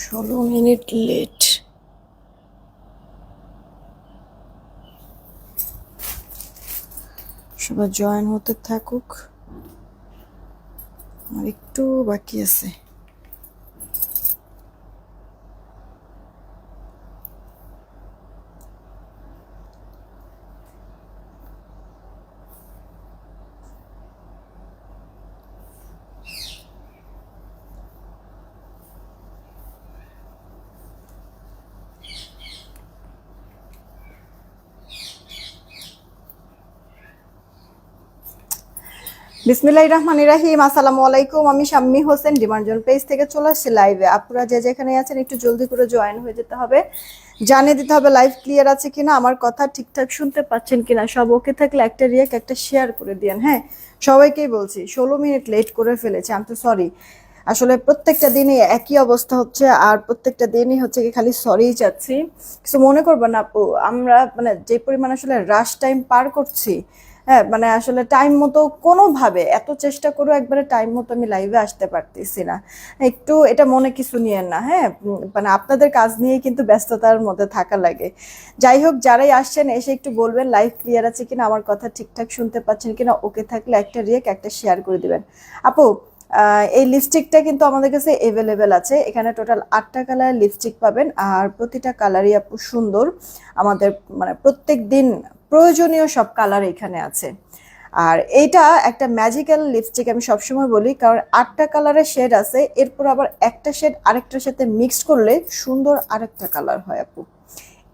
16 minute late. সবাই join হতে থাকুক, আর একটু বাকি আছে। বিসমিল্লাহির রহমানির রহিম। আসসালামু আলাইকুম। আমি শাম্মী হোসেন ডিমান্ড পেজ থেকে চলে আসছি লাইভে। আপনারা যে যেখানে আছেন একটু জলদি করে জয়েন হয়ে যেতে হবে, জানিয়ে দিতে হবে লাইভ ক্লিয়ার আছে কিনা, আমার কথা ঠিকঠাক শুনতে পাচ্ছেন কিনা। সব ওকে থাকলে একটা রিয়েক্ট, একটা শেয়ার করে দিন। হ্যাঁ, সবাইকেই বলছি 16 মিনিট লেট করে ফেলেছি, আমি তো সরি। আসলে প্রত্যেকটা দিনই একই অবস্থা হচ্ছে, আর প্রত্যেকটা দিনই হচ্ছে কি খালি সরিই চাচ্ছি। কিছু মনে করবেন না আপু, আমরা মানে যে পরিমাণ আসলে রাশ টাইম পার করছি, হ্যাঁ মানে আসলে টাইম মতো কোনোভাবে এত চেষ্টা করেও একবারে টাইম মতো আমি লাইভে আসতে পারতেছি না। একটু এটা মনে কিছু নিয়েন না, হ্যাঁ মানে আপনাদের কাজ নিয়ে কিন্তু ব্যস্ততার মধ্যে থাকা লাগে। যাই হোক, যারাই আসছেন এসে একটু বলবেন লাইভ ক্লিয়ার আছে কিনা, আমার কথা ঠিকঠাক শুনতে পাচ্ছেন কিনা। ওকে থাকলে একটা রিয়েক্ট, একটা শেয়ার করে দিবেন। আপু, এই লিপস্টিকটা কিন্তু আমাদের কাছে এভেলেবেল আছে। এখানে টোটাল 8টা কালার লিপস্টিক পাবেন, আর প্রতিটা কালারই আপু সুন্দর। আমাদের মানে প্রত্যেক দিন প্রয়োজনীয় সব কালার এখানে আছে। আর এইটা একটা ম্যাজিক্যাল লিপস্টিক, আমি সবসময় বলি, কারণ 8টা কালারের শেড আছে, এরপর আবার একটা শেড আরেকটার সাথে মিক্সড করলে সুন্দর আরেকটা কালার হয় আপু।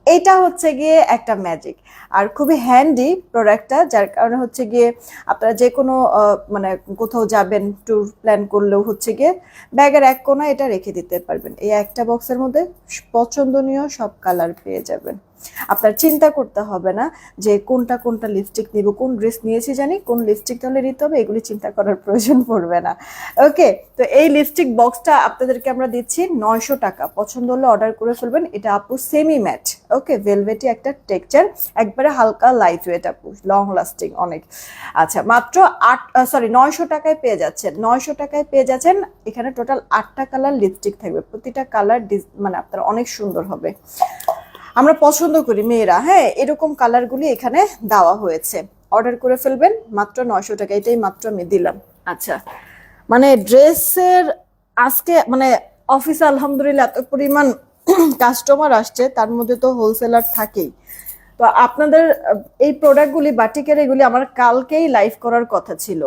এইটা হচ্ছে গিয়ে একটা ম্যাজিক, আর খুবই হ্যান্ডি প্রোডাক্টটা, যার কারণে হচ্ছে গিয়ে আপনারা যে কোনো মানে কোথাও যাবেন, ট্যুর প্ল্যান করলেও হচ্ছে গিয়ে ব্যাগের এক কোণায় এটা রেখে দিতে পারবেন। এই একটা বক্সের মধ্যে পছন্দনীয় সব কালার পেয়ে যাবেন। আপনার চিন্তা করতে হবে না যে কোনটা কোনটা লিপস্টিক নিব, কোন ড্রেস নিয়েছি জানি, কোন লিপস্টিক তাহলে নিতে হবে, এগুলি চিন্তা করার প্রয়োজন পড়বে না। ওকে, তো এই লিপস্টিক বক্সটা আপনাদেরকে আমরা দিচ্ছি 900 টাকা। পছন্দ হলে অর্ডার করে ফেলবেন। এটা আপু সেমি ম্যাট, ওকে, ভেলভেটি একটা টেক্সচার, একবারে হালকা লাইট ওয়েট আপু, লং লাস্টিং অনেক। আচ্ছা, মাত্র 900 টাকায় পেয়ে যাচ্ছেন। 900 টাকায় পেয়ে যাচ্ছেন। এখানে টোটাল 8টা কালার লিপস্টিক থাকবে, প্রতিটা কালার মানে আপনার অনেক সুন্দর হবে। আমরা পছন্দ করি মেয়েরা, হ্যাঁ, এরকম কালারগুলি এখানে দেওয়া হয়েছে। অর্ডার করে ফেলবেন, মাত্র 900 টাকা। এটাই মাত্র আমি দিলাম। আচ্ছা, মানে ড্রেসের আজকে মানে অফিসে আলহামদুলিল্লাহ এত পরিমাণ কাস্টমার আসছে, তার মধ্যে তো হোলসেলার থাকেই। তো আপনাদের এই প্রোডাক্টগুলি, বাটিকের এগুলি আমার কালকেই লাইভ করার কথা ছিল,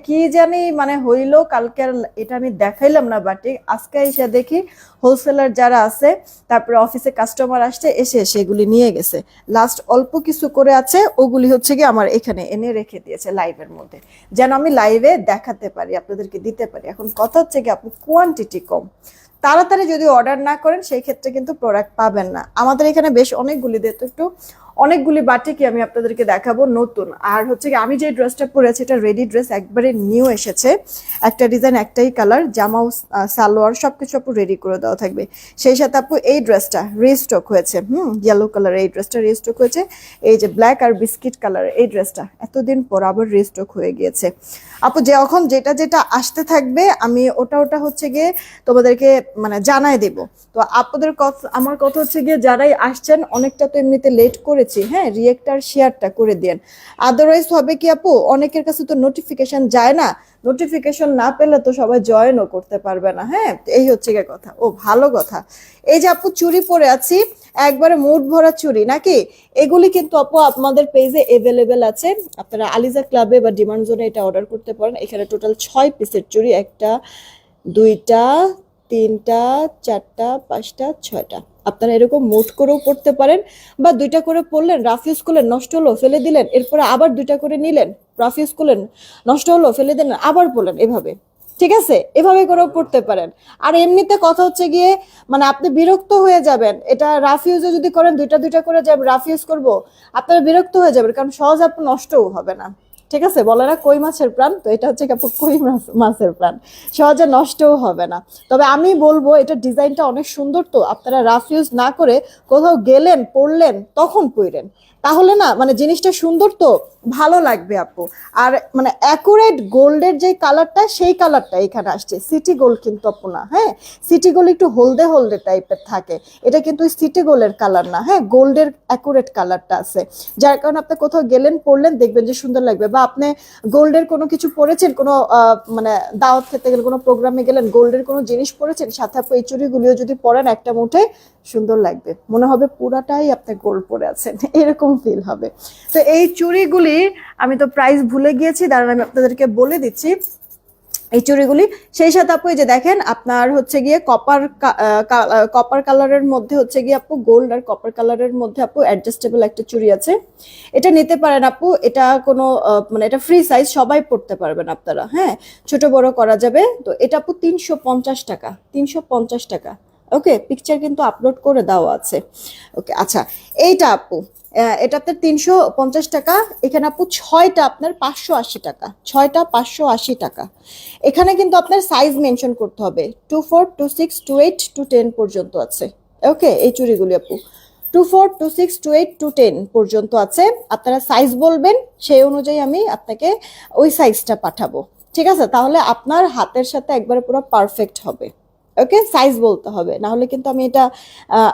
কি জানি মানে হইলো, কালকে আর এটা আমি দেখাইলাম না বাটিক। আজকে এসে দেখি হোলসেলার যারা আছে, তারপরে অফিসে কাস্টমার আসছে, এসে সেগুলি নিয়ে গেছে। লাস্ট অল্প কিছু করে আছে, ওগুলি হচ্ছে কি আমার এখানে এনে রেখে দিয়েছে লাইভের মধ্যে, যেন আমি লাইভে দেখাতে পারি, আপনাদেরকে দিতে পারি। এখন কথা হচ্ছে কি আপনি কোয়ান্টিটি কম, তাড়াতাড়ি যদি অর্ডার না করেন সেই ক্ষেত্রে কিন্তু প্রোডাক্ট পাবেন না। আমাদের এখানে বেশ অনেকগুলি দিত, একটু অনেকগুলি বাটিক আমি আপনাদেরকে দেখাবো নতুন। আর হচ্ছে কি আমি যে ড্রেসটা পরেছি এটা রেডি ড্রেস, একবারে নিউ এসেছে। একটা ডিজাইন, একটাই কালার, জামাও সালোয়ার সবকিছু আপু রেডি করে দেওয়া থাকবে। সেই সাথে আপু এই ড্রেসটা রিস্টক হয়েছে, ইয়েলো কালার এই ড্রেসটা রিস্টক হয়েছে। এই যে ব্ল্যাক আর বিস্কিট কালার এই ড্রেসটা এতদিন পর আবার রিস্টক হয়ে গিয়েছে আপু। যখন যেটা যেটা আসতে থাকবে আমি ওটা ওটা হচ্ছে গিয়ে তোমাদেরকে মানে জানাই দেব। তো আপনাদের কথা, আমার কথা হচ্ছে গিয়ে যারাই আসছেন, অনেকটা তো এমনিতে লেট করেছি, হ্যাঁ, রিয়েক্টার শেয়ারটা করে দেন। আদারওয়াইজ হবে কি আপু, অনেকের কাছে তো নোটিফিকেশন যায় না, নোটিফিকেশন না পেলে তো সবাই জয়েনও করতে পারবে না। হ্যাঁ, এই হচ্ছে গিয়ে কথা। ও ভালো কথা, এই যে আপু চুড়ি পরে আছি, একবারে মুড ভরা চুড়ি নাকি, এগুলি কিন্তু আপু আপনাদের পেজে এভেলেবেল আছে। আপনারা আলিজা ক্লাবে বা ডিমান্ড জোনে এটা অর্ডার করতে পারেন। এখানে টোটাল 6 পিসের চুড়ি, একটা, দুইটা, তিনটা, চারটা, পাঁচটা, ছয়টা। আপনারা এরকম মোট করেও পড়তে পারেন, বা দুইটা করে পড়লেন, রাফ ইউজ করলেন, নষ্ট হলো ফেলে দিলেন, এরপরে আবার দুইটা করে নিলেন, রাফ ইউজ করলেন, নষ্ট হলো ফেলে দিলেন, আবার পড়লেন, এভাবে। ঠিক আছে, এভাবে করেও পড়তে পারেন। আর এমনিতে কথা হচ্ছে গিয়ে মানে আপনি বিরক্ত হয়ে যাবেন, এটা রাফ ইউজে যদি করেন, দুইটা দুইটা করে যাবে রাফ ইউজ করবো, আপনারা বিরক্ত হয়ে যাবেন, কারণ সহজে আপনার নষ্টও হবে না। ঠিক আছে, বলে না কই মাছের প্রাণ, তো এটা হচ্ছে আপু কই মাছের প্রাণ, সহজে নষ্টও হবে না। তবে আমি বলবো এটা ডিজাইনটা অনেক সুন্দর, তো আপনারা রাফ ইউজ না করে কোথাও গেলেন, পড়লেন, তখন পড়েন, তাহলে না মানে জিনিসটা সুন্দর তো ভালো লাগবে আপু। আর মানে অ্যাকুরেট গোল্ডের যে কালারটা সেই কালারটা এখানে আসছে, সিটি গোল্ড কিন্তু আপু না, হ্যাঁ সিটি গোল্ড একটু হলদে হলদে টাইপের থাকে, এটা কিন্তু সিটি গোল্ডের কালার না, হ্যাঁ গোল্ডের অ্যাকুরেট কালারটা আছে, যার কারণে আপনি কোথাও গেলেন পরলেন দেখবেন যে সুন্দর লাগবে। বা আপনি গোল্ডের কোনো কিছু পরেছেন, কোনো মানে দাওয়াত খেতে গেলেন, কোনো প্রোগ্রামে গেলেন, গোল্ডের কোনো জিনিস পরেছেন, সাথে আপু এই চুড়িগুলিও যদি পরেন একটা মুঠে, সুন্দর লাগবে, মনে হবে পুরাটাই আপনি গোল্ড পরে আছেন, এরকম ফিল হবে। তো এই চুড়িগুলি আমি তো প্রাইস ভুলে গিয়েছি, দাঁড়ান আমি আপনাদেরকে বলে দিচ্ছি এই চুড়িগুলি। সেই সাথে আপু এই যে দেখেন আপনার হচ্ছে গিয়ে কপার কালারের মধ্যে হচ্ছে গিয়ে আপু গোল্ড আর কপার কালারের মধ্যে আপু অ্যাডজাস্টেবল একটা চুড়ি আছে, এটা নিতে পারেন আপু। এটা কোনো মানে এটা ফ্রি সাইজ, সবাই পড়তে পারবেন আপনারা, হ্যাঁ ছোট বড় করা যাবে। তো এটা আপু 350 টাকা, 350 টাকা। ওকে, পিকচার কিন্তু আপলোড করে দেওয়া আছে। ওকে আচ্ছা, এইটা আপু এটা আপনার 350 টাকা। এখানে আপু 6টা আপনার 580 টাকা, 6টা 580 টাকা। এখানে কিন্তু আপনার সাইজ মেনশন করতে হবে, 24, 26, 28, 10 পর্যন্ত আছে। ওকে, এই চুড়িগুলি আপু 24, 26, 28, 10 পর্যন্ত আছে। আপনারা সাইজ বলবেন, সেই অনুযায়ী আমি আপনাকে ওই সাইজটা পাঠাবো, ঠিক আছে? তাহলে আপনার হাতের সাথে একবারে পুরো পারফেক্ট হবে। ওকে, সাইজ বলতে হবে, না হলে কিন্তু আমি এটা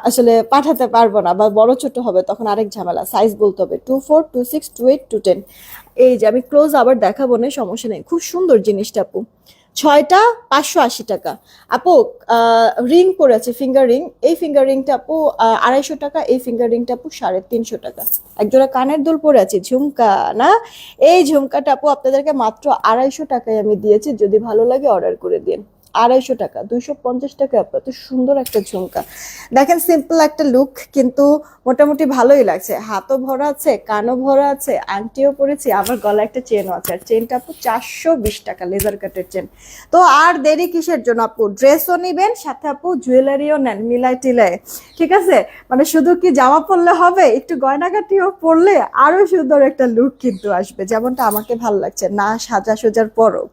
আসলে পাঠাতে পারবো না, বা বড় ছোট হবে তখন আরেক ঝামেলা। সাইজ বলতে হবে 24, 26, 28, 10। এই যে আমি ক্লোজ আবার দেখাবো না, সমস্যা নেই, খুব সুন্দর জিনিসটা আপু। 6টা 580 টাকা। আপু রিং পরে আছে, ফিঙ্গার রিং, এই ফিঙ্গার রিংটা আপু 250 টাকা, এই ফিঙ্গার রিংটা আপু 350 টাকা। একজোড়া কানের দুল পরে আছে, ঝুমকা না, এই ঝুমকাটা আপু আপনাদেরকে মাত্র 250 টাকায় আমি দিয়েছি, যদি ভালো লাগে অর্ডার করে দিন। 250 টাকা, 250 টাকা আপু, এত সুন্দর একটা ঝুমকা। দেখেন সিম্পল একটা লুক, কিন্তু মোটামুটি ভালোই লাগছে, হাতও ভরা আছে, কানও ভরা আছে, আংটিও পরেছি, আবার গলায় একটা চেনও আছে। আর চেনটা আপু 420 টাকা, লেজার কাটের চেন। তো আর দেরি কিসের জন্য আপু, ড্রেসও নিবেন সাথে আপু জুয়েলারিও নেন, মিলাই টিলাই, ঠিক আছে? মানে শুধু কি জামা পরলে হবে, একটু গয়নাগাটিও পরলে আরো সুন্দর একটা লুক কিন্তু আসবে, যেমনটা আমাকে ভালো লাগছে, না সাজা সোজার পরও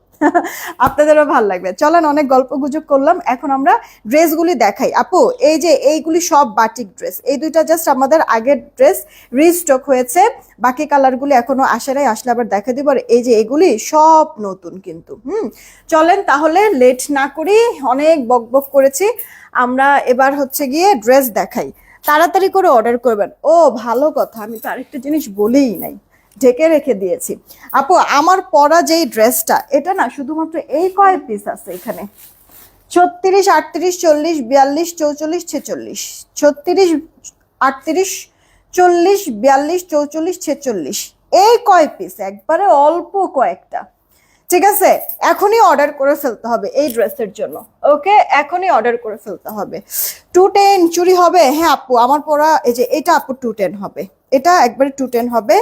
আপনাদেরও ভালো লাগবে। চলেন, অনেক গল্প গুজব করলাম, এখন আমরা ড্রেসগুলি দেখাই আপু। এই যে এইগুলি সব বাটিক ড্রেস, এই দুইটা জাস্ট আমাদের আগের ড্রেস, রিস্টক হয়েছে, বাকি কালারগুলি এখনো আসে নাই, আসলে আবার দেখা দিব। আর এই যে এগুলি সব নতুন কিন্তু। চলেন তাহলে লেট না করি, অনেক বক বক করেছি, আমরা এবার হচ্ছে গিয়ে ড্রেস দেখাই। তাড়াতাড়ি করে অর্ডার করবেন। ও ভালো কথা, আমি তো আরেকটা জিনিস বলেই নাই, ঢেকে রেখে দিয়েছি আপু। আমার পরা যেই ড্রেসটা, এটা না শুধুমাত্র এই কয় পিস আছে এখানে, 36, 38, 40, 42, 44, 46, 36, 38, 40, 42, 44, 46, এই কয় পিস, একবারে অল্প কয়েকটা, ঠিক আছে? এখনই অর্ডার করে ফেলতে হবে এই ড্রেসের জন্য। ওকে, এখনই অর্ডার করে ফেলতে হবে। 210 চুড়ি হবে, হ্যাঁ আপু আমার পরা এই যে এটা আপু 210 হবে, এটা একবারে 210 হবে।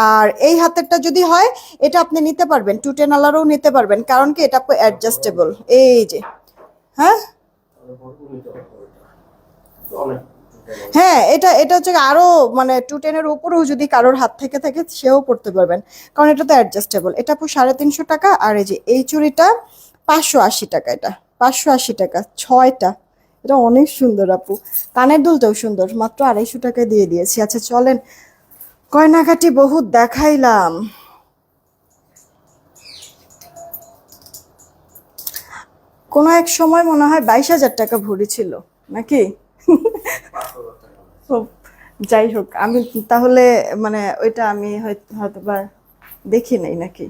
আর এই হাতেরটা যদি হয়, এটা আপনি নিতে পারবেন, 210 আলারও নিতে পারবেন, কারণ কি এটা আপু অ্যাডজাস্টেবল, এই যে, হ্যাঁ হ্যাঁ, এটা এটা হচ্ছে আরো মানে 210 এর উপরেও যদি কারোর হাত থেকে থাকে সেও পড়তে পারবেন, কারণ এটা তো অ্যাডজাস্টেবল। এটা আপু 350 টাকা। আর এই যে এই চুড়িটা 580 টাকা, এটা 580 টাকা, 6টা। এটা অনেক সুন্দর আপু, কানের দুলটাও সুন্দর, মাত্র 250 টাকায় দিয়ে দিয়েছি। আচ্ছা চলেন, গয়নাঘাটি বহুত দেখাইলাম, কোনো এক সময় মনে হয় 22,000 টাকা ভরি ছিল নাকি? ও, যাই হোক, আমি তাহলে মানে ওইটা আমি হয়তো বা দেখি নাই নাকি,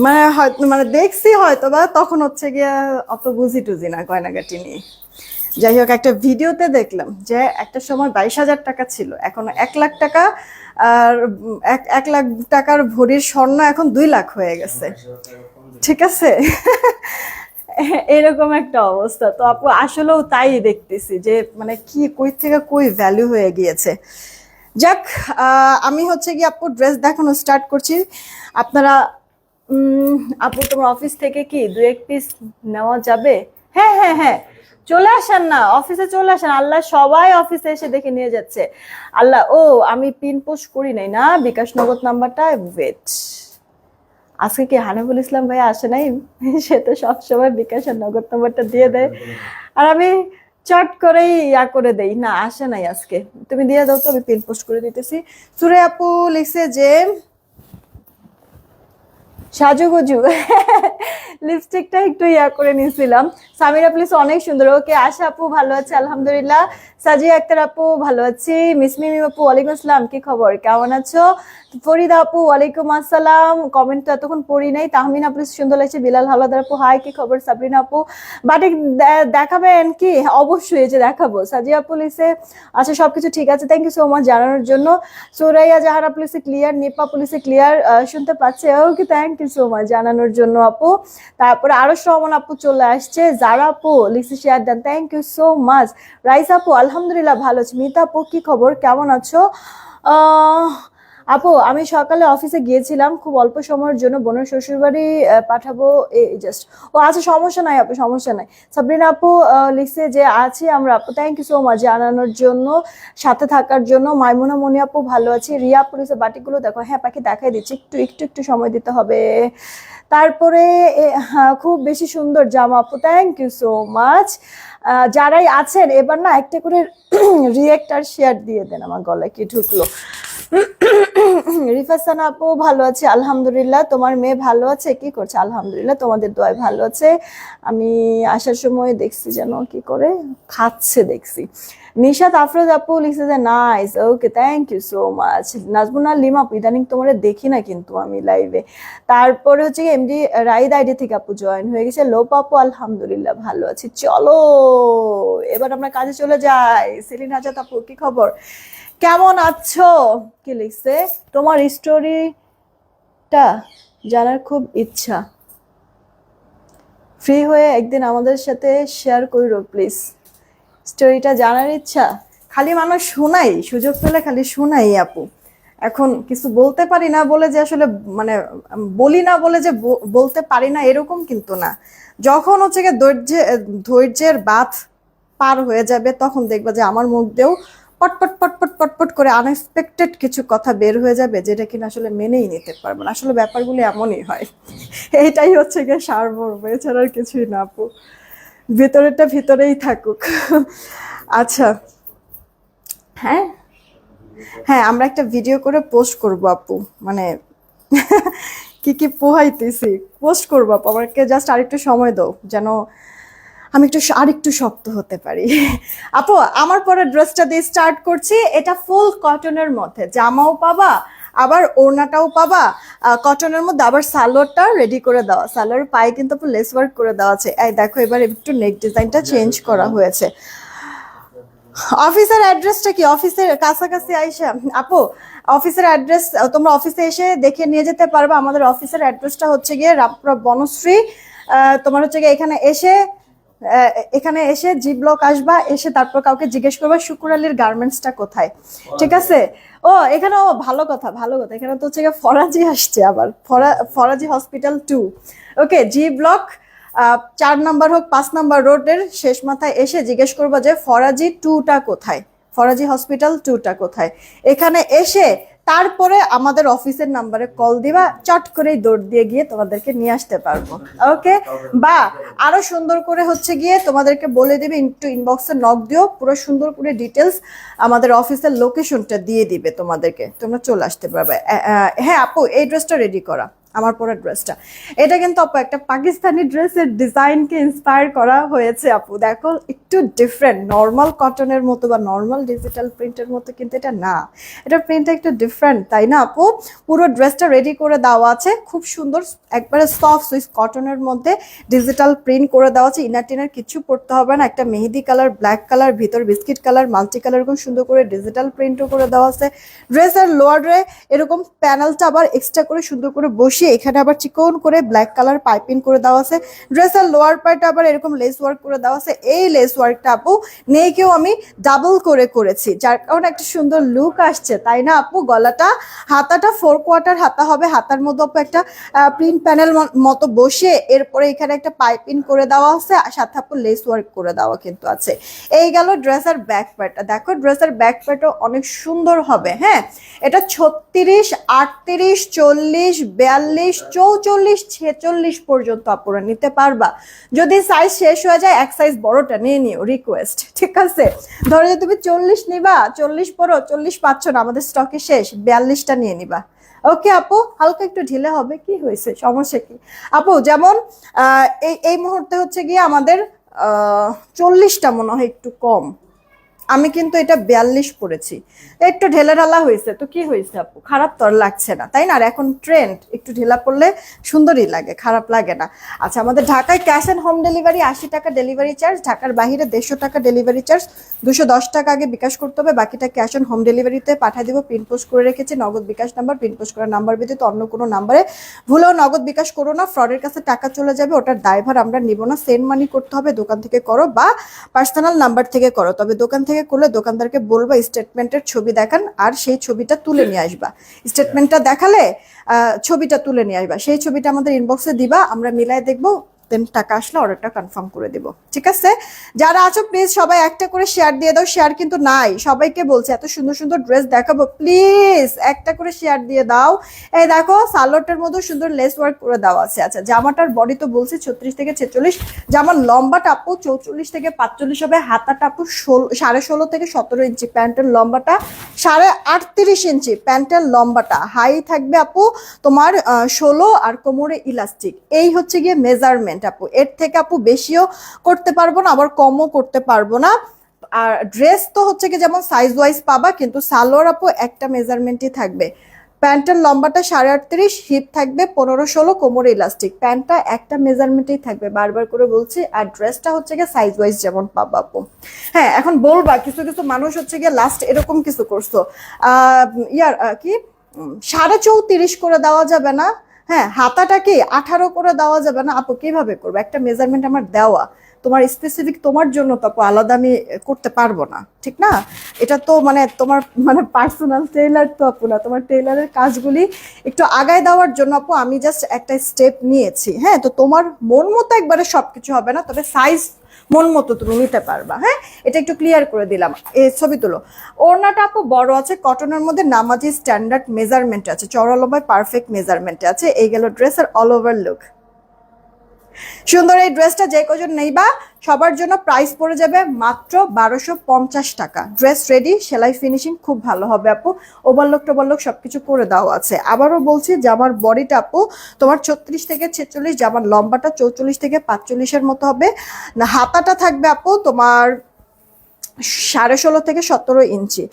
মানে হয়তো মানে দেখছি হয়তো বা, তখন হচ্ছে গিয়া অত বুঝি টুঝি না গয়নাগাটি নিয়ে। যাই হোক, একটা ভিডিওতে দেখলাম যে একটা সময় 22,000 টাকা ছিল, এখন 1 লাখ টাকা। আর 1 লাখ টাকার ভরির স্বর্ণ এখন 2 লাখ হয়ে গেছে, ঠিক আছে? এরকম একটা অবস্থা। তো আপু আসলেও তাই দেখতেছি যে মানে কি কই থেকে কই ভ্যালু হয়ে গিয়েছে। যাক, আমি হচ্ছে কি আপু ড্রেস দেখানো স্টার্ট করছি। আপনারা আপু তোমার অফিস থেকে কি 2-1 পিস নেওয়া যাবে? হ্যাঁ হ্যাঁ হ্যাঁ, চলে আসেন না, অফিসে চলে আসেন, আল্লাহ সবাই অফিসে এসে দেখে নিয়ে যাচ্ছে। আল্লাহ, ও আমি পিন পোস্ট করি নাই না বিকাশ নগদ নাম্বারটা, ওয়েট, আজকে কি হানিফুল ইসলাম ভাই আসে নাই? সে তো সবসময় বিকাশের নগদ নাম্বারটা দিয়ে দেয়, আর আমি চট করেই ইয়া করে দেই, না আসে নাই আজকে, তুমি দিয়ে দাও তো, আমি পিন পোস্ট করে দিতেছি। সুরে আপু লিখছে যে সাজুগুজু লিপস্টিকটা একটু ইয়া করে নিয়েছিলাম। সামিরা প্লিজ অনেক সুন্দর। ওকে, আশা আপু ভালো আছে আলহামদুলিল্লাহ। সাজিয়া আক্তার আপু ভালো আছি। মিসমিমি আপু ওয়ালাইকুম আসসালাম, কি খবর, কেমন আছো? ফরিদা আপু ওয়ালাইকুম আসসালাম, কমেন্ট তো এতক্ষণ পড়ি নাই। তাহমিন আপু সুন্দর লাগছে। বিলাল হাওলাদার আপু হাই, কি খবর? সাবরিনা আপু বাটিক দেখাবেন কি? অবশ্যই, এই যে দেখাবো। সাজিয়া আপু লিখছে আচ্ছা সবকিছু ঠিক আছে, থ্যাংক ইউ সো মাচ জানানোর জন্য। সুরাইয়া জাহারা পুলিশে ক্লিয়ার, নিপা পুলিশে ক্লিয়ার, শুনতে পাচ্ছে। ওকে, থ্যাংক ইউ সো মাচ জানানোর জন্য আপু। তারপরে আরো রহমান আপু চলে আসছে। জারা আপু লিখছে শেয়ার দেন, thank you so much. Rais আপু আলহামদুলিল্লাহ ভালো আছি। মিতা আপু কি খবর, কেমন আছো? আপু আমি সকালে অফিসে গিয়েছিলাম খুব অল্প সময়ের জন্য, বোনের শ্বশুরবাড়ি পাঠাবো জাস্ট। ও আচ্ছা, সমস্যা নাই আপু, সমস্যা নাই। সাবরিনা আপু লিখছে যে আছি আমরা আপু, থ্যাংক ইউ সো মাচ জানানোর জন্য, সাথে থাকার জন্য। মাইমুনা মনি আপু ভালো আছি। রিয়া আপু লিখছে বাটিকগুলো দেখো। হ্যাঁ পাখি দেখাই দিচ্ছি, একটু একটু একটু সময় দিতে হবে। তারপরে হ্যাঁ খুব বেশি সুন্দর জামা আপু, থ্যাংক ইউ সো মাচ। যারাই আছেন এবার না একটা করে রিয়েক্ট আর শেয়ার দিয়ে দেন। আমার গলায় কি ঢুকলো? রিফাসানা আপু ভালো আছে আলহামদুলিল্লাহ। তোমার মেয়ে ভালো আছে, কি করছে? আলহামদুলিল্লাহ, তোমাদের দোয়ায় ভালো আছে। আমি আসার সময় দেখছি যেন কি করে খাচ্ছে দেখছি। নিশাত আফরোজ আপু লিখছে যে nice, okay thank you so much. Najmuna লিম আপু ইদানিং তোমার দেখি না কিন্তু আমি লাইভে। তারপরে হচ্ছে এমডি রাইড আইডি থেকে আপু জয়েন হয়ে গেছে। লোপ আপু আলহামদুলিল্লাহ ভালো আছি। চলো এবার আমরা কাজে চলে যাই। সেলিন আজাদ আপু কি খবর, কেমন আছো? কি লিখছে, তোমার স্টোরিটা জানার খুব ইচ্ছা, ফ্রি হয়ে একদিন আমাদের সাথে শেয়ার করো প্লিজ। স্টোরিটা জানার ইচ্ছা, খালি মানুষ শোনাই, সুযোগ পেলে খালি শোনাই আপু। এখন কিছু বলতে পারি না বলে যে আসলে মানে বলি না বলে যে বলতে পারি না এরকম কিন্তু না। যখন হচ্ছে গিয়ে ধৈর্যের বাঁধ পার হয়ে যাবে তখন দেখবা যে আমার মুখ দিয়েও পটপট পটপট পটপট করে আনএক্সপেক্টেড কিছু কথা বের হয়ে যাবে, যেটা কিনা আসলে মেনেই নিতে পারবো না। আসলে ব্যাপারগুলো এমনই হয়। এইটাই হচ্ছে গিয়ে সারমর্ম, এছাড়া আর কিছুই না আপু। ভিতরেরটা ভিতরেই থাকুক। আচ্ছা, হ্যাঁ হ্যাঁ, আমরা একটা ভিডিও করে পোস্ট করব আপু, মানে কি কি পোহাইতেছি পোস্ট করবো আপু। আমাকে জাস্ট আরেকটু সময় দাও যেন আমি আরেকটু শক্ত হতে পারি। আপু আমার পরে ড্রেসটা দিয়ে স্টার্ট করছি। এটা ফুল কটনের মধ্যে, জামাও পাবা আবার ওড়নাটাও পাবা কটনের মধ্যে, আবার সালোয়ারটা রেডি করে দেওয়া। সালোয়ার পায়ে কিন্তু আপু লেস ওয়ার্ক করে দেওয়া আছে। এই দেখো এবার একটু নেক ডিজাইনটা চেঞ্জ করা হয়েছে। অফিসের অ্যাড্রেসটা কি? অফিসের কাছাকাছি আইসা আপু অফিসের অ্যাড্রেস তোমরা অফিসে এসে দেখে নিয়ে যেতে পারবে। আমাদের অফিসের অ্যাড্রেসটা হচ্ছে গিয়ে রামপুরা বনশ্রী। তোমার হচ্ছে গিয়ে এখানে এসে জি ব্লক আসবা, এসে তারপর কাউকে জিজ্ঞেস করবা শুকুর আলীর গার্মেন্টসটা কোথায়, ঠিক আছে? ও এখানে, ও ভালো কথা ভালো কথা, এখানে তো হচ্ছে গিয়ে ফরাজি আসছে আবার, ফরাজি হসপিটাল 2। ওকে, জি ব্লক 4 নাম্বার হোক 5 নাম্বার রোডের শেষ মাথায় এসে জিজ্ঞেস করবা যে ফরাজি 2টা কোথায়, ফরাজি হসপিটাল 2টা কোথায়। এখানে এসে তারপরে আমাদের অফিসের নাম্বারে কল দিবা, চট করেই দৌড় দিয়ে গিয়ে তোমাদেরকে নিয়ে আসতে পারবো। ওকে, বা আরো সুন্দর করে হচ্ছে গিয়ে তোমাদেরকে বলে দিবে, একটু ইনবক্সে নক দিও, পুরো সুন্দর করে ডিটেলস আমাদের অফিসের লোকেশনটা দিয়ে দিবে তোমাদেরকে, তোমরা চলে আসতে পারবে। হ্যাঁ আপু, এই ড্রেসটা রেডি করা, আমার পরা ড্রেসটা, এটা কিন্তু আপু একটা পাকিস্তানি ড্রেসের ডিজাইনকে ইন্সপায়ার করা হয়েছে আপু। দেখো একটু ডিফারেন্ট, নর্মাল কটনের মতো বা নর্মাল ডিজিটাল প্রিন্টের মতো কিন্তু এটা না, এটা প্রিন্টটা একটু ডিফারেন্ট, তাই না আপু? পুরো ড্রেসটা রেডি করে দেওয়া আছে, খুব সুন্দর একবারে সফট সুইস কটনের মধ্যে ডিজিটাল প্রিন্ট করে দেওয়া আছে। ইনার টিনার কিছু পড়তে হবে না, একটা মেহেদি কালার, ব্ল্যাক কালার, ভিতর বিস্কিট কালার, মাল্টি কালার, খুব সুন্দর করে ডিজিটাল প্রিন্টও করে দেওয়া আছে। ড্রেসের লোয়ারে এরকম প্যানেলটা আবার এক্সট্রা করে সুন্দর করে বসিয়ে এখানে আবার চিকন করে ব্ল্যাক কালার পাইপিং করে দেওয়া আছে। ড্রেসের লোয়ার পার্টটা আবার এরকম লেস ওয়ার্ক করে দেওয়া আছে। এই লেস ওয়ার্কটা আপু নেকেও আমি ডাবল করে করেছি, যার কারণে একটা সুন্দর লুক আসছে, তাই না আপু? গলাটা, হাতাটা 4 কোয়ার্টার হাতা হবে, হাতার মধ্যে আপু একটা প্রিন্ট প্যানেল মতো বসে এরপরে এখানে একটা পাইপিং করে দেওয়া আছে, আর সাথে আপু লেস ওয়ার্ক করে দেওয়া কিন্তু আছে। এই গেল ড্রেসের ব্যাক পার্টটা। দেখো ড্রেসের ব্যাক পার্টও অনেক সুন্দর হবে। হ্যাঁ, এটা 36, 38, 40, 42, 44, 46 পর্যন্ত আপুরা নিতে পারবা। যদি সাইজ শেষ হয়ে যায় এক সাইজ বড়টা নিয়ে নিও, রিকোয়েস্ট, ঠিক আছে? ধরো যে তুমি 40 নিবা, 40 পরো, 40 পাচ্ছ না, আমাদের স্টকে শেষ, 42টা নিয়ে নিবা। ওকে আপু, হালকা একটু ঢিলে হবে, কি হয়েছে, সমস্যা কি আপু? যেমন এই এই মুহূর্তে হচ্ছে গিয়ে আমাদের 40টা মনে হয় একটু কম, আমি কিন্তু এটা 42 পড়েছি, একটু ঢেলে ঢালা হয়েছে, তো কি হয়েছে আপু, খারাপ তো আর লাগছে না, তাই না? আর এখন ট্রেন্ড একটু ঢিলা পড়লে সুন্দরই লাগে, খারাপ লাগে না। আচ্ছা, আমাদের ঢাকায় ক্যাশ অ্যান্ড হোম ডেলিভারি, 80 টাকা ডেলিভারি চার্জ, ঢাকার বাইরে 150 টাকা ডেলিভারি চার্জ, 210 টাকা আগে বিকাশ করতে হবে, বাকিটা ক্যাশ অ্যান্ড হোম ডেলিভারিতে পাঠিয়ে দিব। পিন পোস্ট করে রেখেছি নগদ বিকাশ নাম্বার, পিন পোস্ট করার নাম্বার ব্যতীত অন্য কোনো নাম্বারে ভুলেও নগদ বিকাশ করো না, ফ্রডের কাছে টাকা চলে যাবে, ওটার দায়ভার আমরা নিব না। সেন্ড মানি করতে হবে দোকান থেকে করো বা পার্সোনাল নাম্বার থেকে করো, তবে দোকান থেকে করলে দোকানদারকে বলবা স্টেটমেন্টের ছবি দেখান, আর সেই ছবিটা তুলে নিয়ে আসবা। স্টেটমেন্টটা দেখালে ছবিটা তুলে নিয়ে আসবা, সেই ছবিটা আমাদের ইনবক্সে দিবা, আমরা মিলাই দেখবো, দেন টাকা আসলে অর্ডারটা কনফার্ম করে দেব, ঠিক আছে? যারা আছো প্লিজ সবাই একটা করে শেয়ার দিয়ে দাও, শেয়ার কিন্তু নাই, সবাইকে বলছে এত সুন্দর সুন্দর ড্রেস দেখাবো, প্লিজ একটা করে শেয়ার দিয়ে দাও। এই দেখো সালোয়ারটার মধ্যে সুন্দর লেস ওয়ার্ক করে দেওয়া আছে। আচ্ছা, জামাটার বডি তো বলছি 36 থেকে 46, জামার লম্বাটা আপু 44 থেকে 45 হবে, হাতাটা আপু 16.5 থেকে 17 ইঞ্চি, প্যান্টের লম্বাটা 38.5 ইঞ্চি, প্যান্টের লম্বাটা হাই থাকবে আপু তোমার 16, আর কোমরে ইলাস্টিক, এই হচ্ছে গিয়ে মেজারমেন্ট আপু। এর থেকে আপু বেশিও করতে পারবো না, আবার কমও করতে পারবো না। আর ড্রেস তো হচ্ছে কি যেমন সাইজ ওয়াইজ পাবা, কিন্তু সালোয়ার আপু একটা মেজারমেন্টই থাকবে। প্যান্টের লম্বাটা 38.5, হিপ থাকবে 15-16, কোমরে ইলাস্টিক, প্যান্টটা একটা মেজারমেন্টেই থাকবে, বারবার করে বলছি। আর ড্রেসটা হচ্ছে গিয়ে সাইজ ওয়াইজ যেমন পাবা আপু। হ্যাঁ, এখন বলবা কিছু কিছু মানুষ হচ্ছে গিয়ে লাস্ট এরকম কিছু করছো, কি 34.5 করে দেওয়া যাবে না? হ্যাঁ, হাতাটা কি 18 করে দেওয়া যাবে না? আপু কিভাবে করবো, একটা মেজারমেন্ট আমার দেওয়া, তোমার স্পেসিফিক তোমার জন্য তো আপু আলাদা আমি করতে পারবো না, ঠিক না? এটা তো মানে তোমার মানে পার্সোনাল টেইলার তো আপু না, তোমার টেইলারের কাজগুলি একটু আগায় দেওয়ার জন্য আপু আমি জাস্ট একটা স্টেপ নিয়েছি। হ্যাঁ, তো তোমার মন মতো একবারে সবকিছু হবে না, তবে সাইজ মন মতো তুমি নিতে পারবা। হ্যাঁ, এটা একটু ক্লিয়ার করে দিলাম। এই ছবি তুলো। ওড়নাটা আপু বড় আছে, কটনের মধ্যে নামাজি স্ট্যান্ডার্ড মেজারমেন্ট আছে, চওড়া লম্বায় পারফেক্ট মেজারমেন্ট আছে। এই গেল ড্রেসের অল ওভার লুক। সুন্দর এই ড্রেসটা যে কজন নেইবা সবার জন্য প্রাইস পড়ে যাবে মাত্র 1250 টাকা। ড্রেস রেডি, সেলাই ফিনিশিং খুব ভালো হবে আপু, ওভারলক টোভারলক সবকিছু করে দেওয়া আছে। আবারও বলছি, জামার বডিটা আপু তোমার 36 থেকে 46, জামার লম্বাটা 44 থেকে 45-এর মতো হবে। না, হাতাটা থাকবে আপু তোমার 16.5 থেকে 17 ইঞ্চি।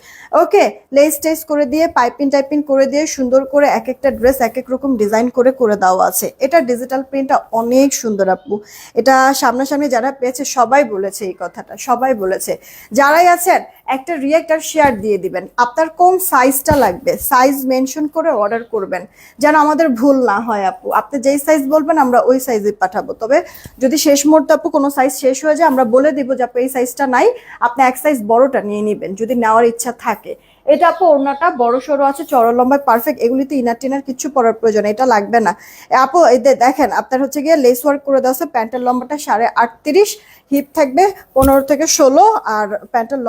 ওকে, লেস টেস করে দিয়ে পাইপিং টাইপিং করে দিয়ে সুন্দর করে এক একটা ড্রেস এক এক রকম ডিজাইন করে করে দেওয়া আছে। এটা ডিজিটাল প্রিন্টটা অনেক সুন্দর আপু, এটা সামনাসামনি যারা পেয়েছে সবাই বলেছে এই কথাটা, সবাই বলেছে। যারাই আছেন একটা রিয়েক্ট আর শেয়ার দিয়ে দিবেন, আপনার কোন সাইজটা লাগবে সাইজ মেনশন করে অর্ডার করবেন, যেন আমাদের ভুল না হয় আপু। আপনি যেই সাইজ বলবেন আমরা ওই সাইজে পাঠাবো, তবে যদি শেষ মুহূর্তে আপু কোনো সাইজ শেষ হয়ে যায় আমরা বলে দিব যে আপু এই সাইজটা নাই, আপনি এক সাইজ বড়টা নিয়ে নেবেন যদি নেওয়ার ইচ্ছা থাকে। এটা আপু ওড়নাটা বড় সড়ো আছে, চড়া লম্বায় পারফেক্ট, এগুলিতে ইনার টিনার কিছু পরার প্রয়োজন, এটা লাগবে না আপু। এদের দেখেন আপনার হচ্ছে গিয়ে লেস ওয়ার্ক করে দেওয়া আছে, প্যান্টের লম্বাটা 38.5, হিপ থাকবে 15 থেকে 16, আর প্যান্টের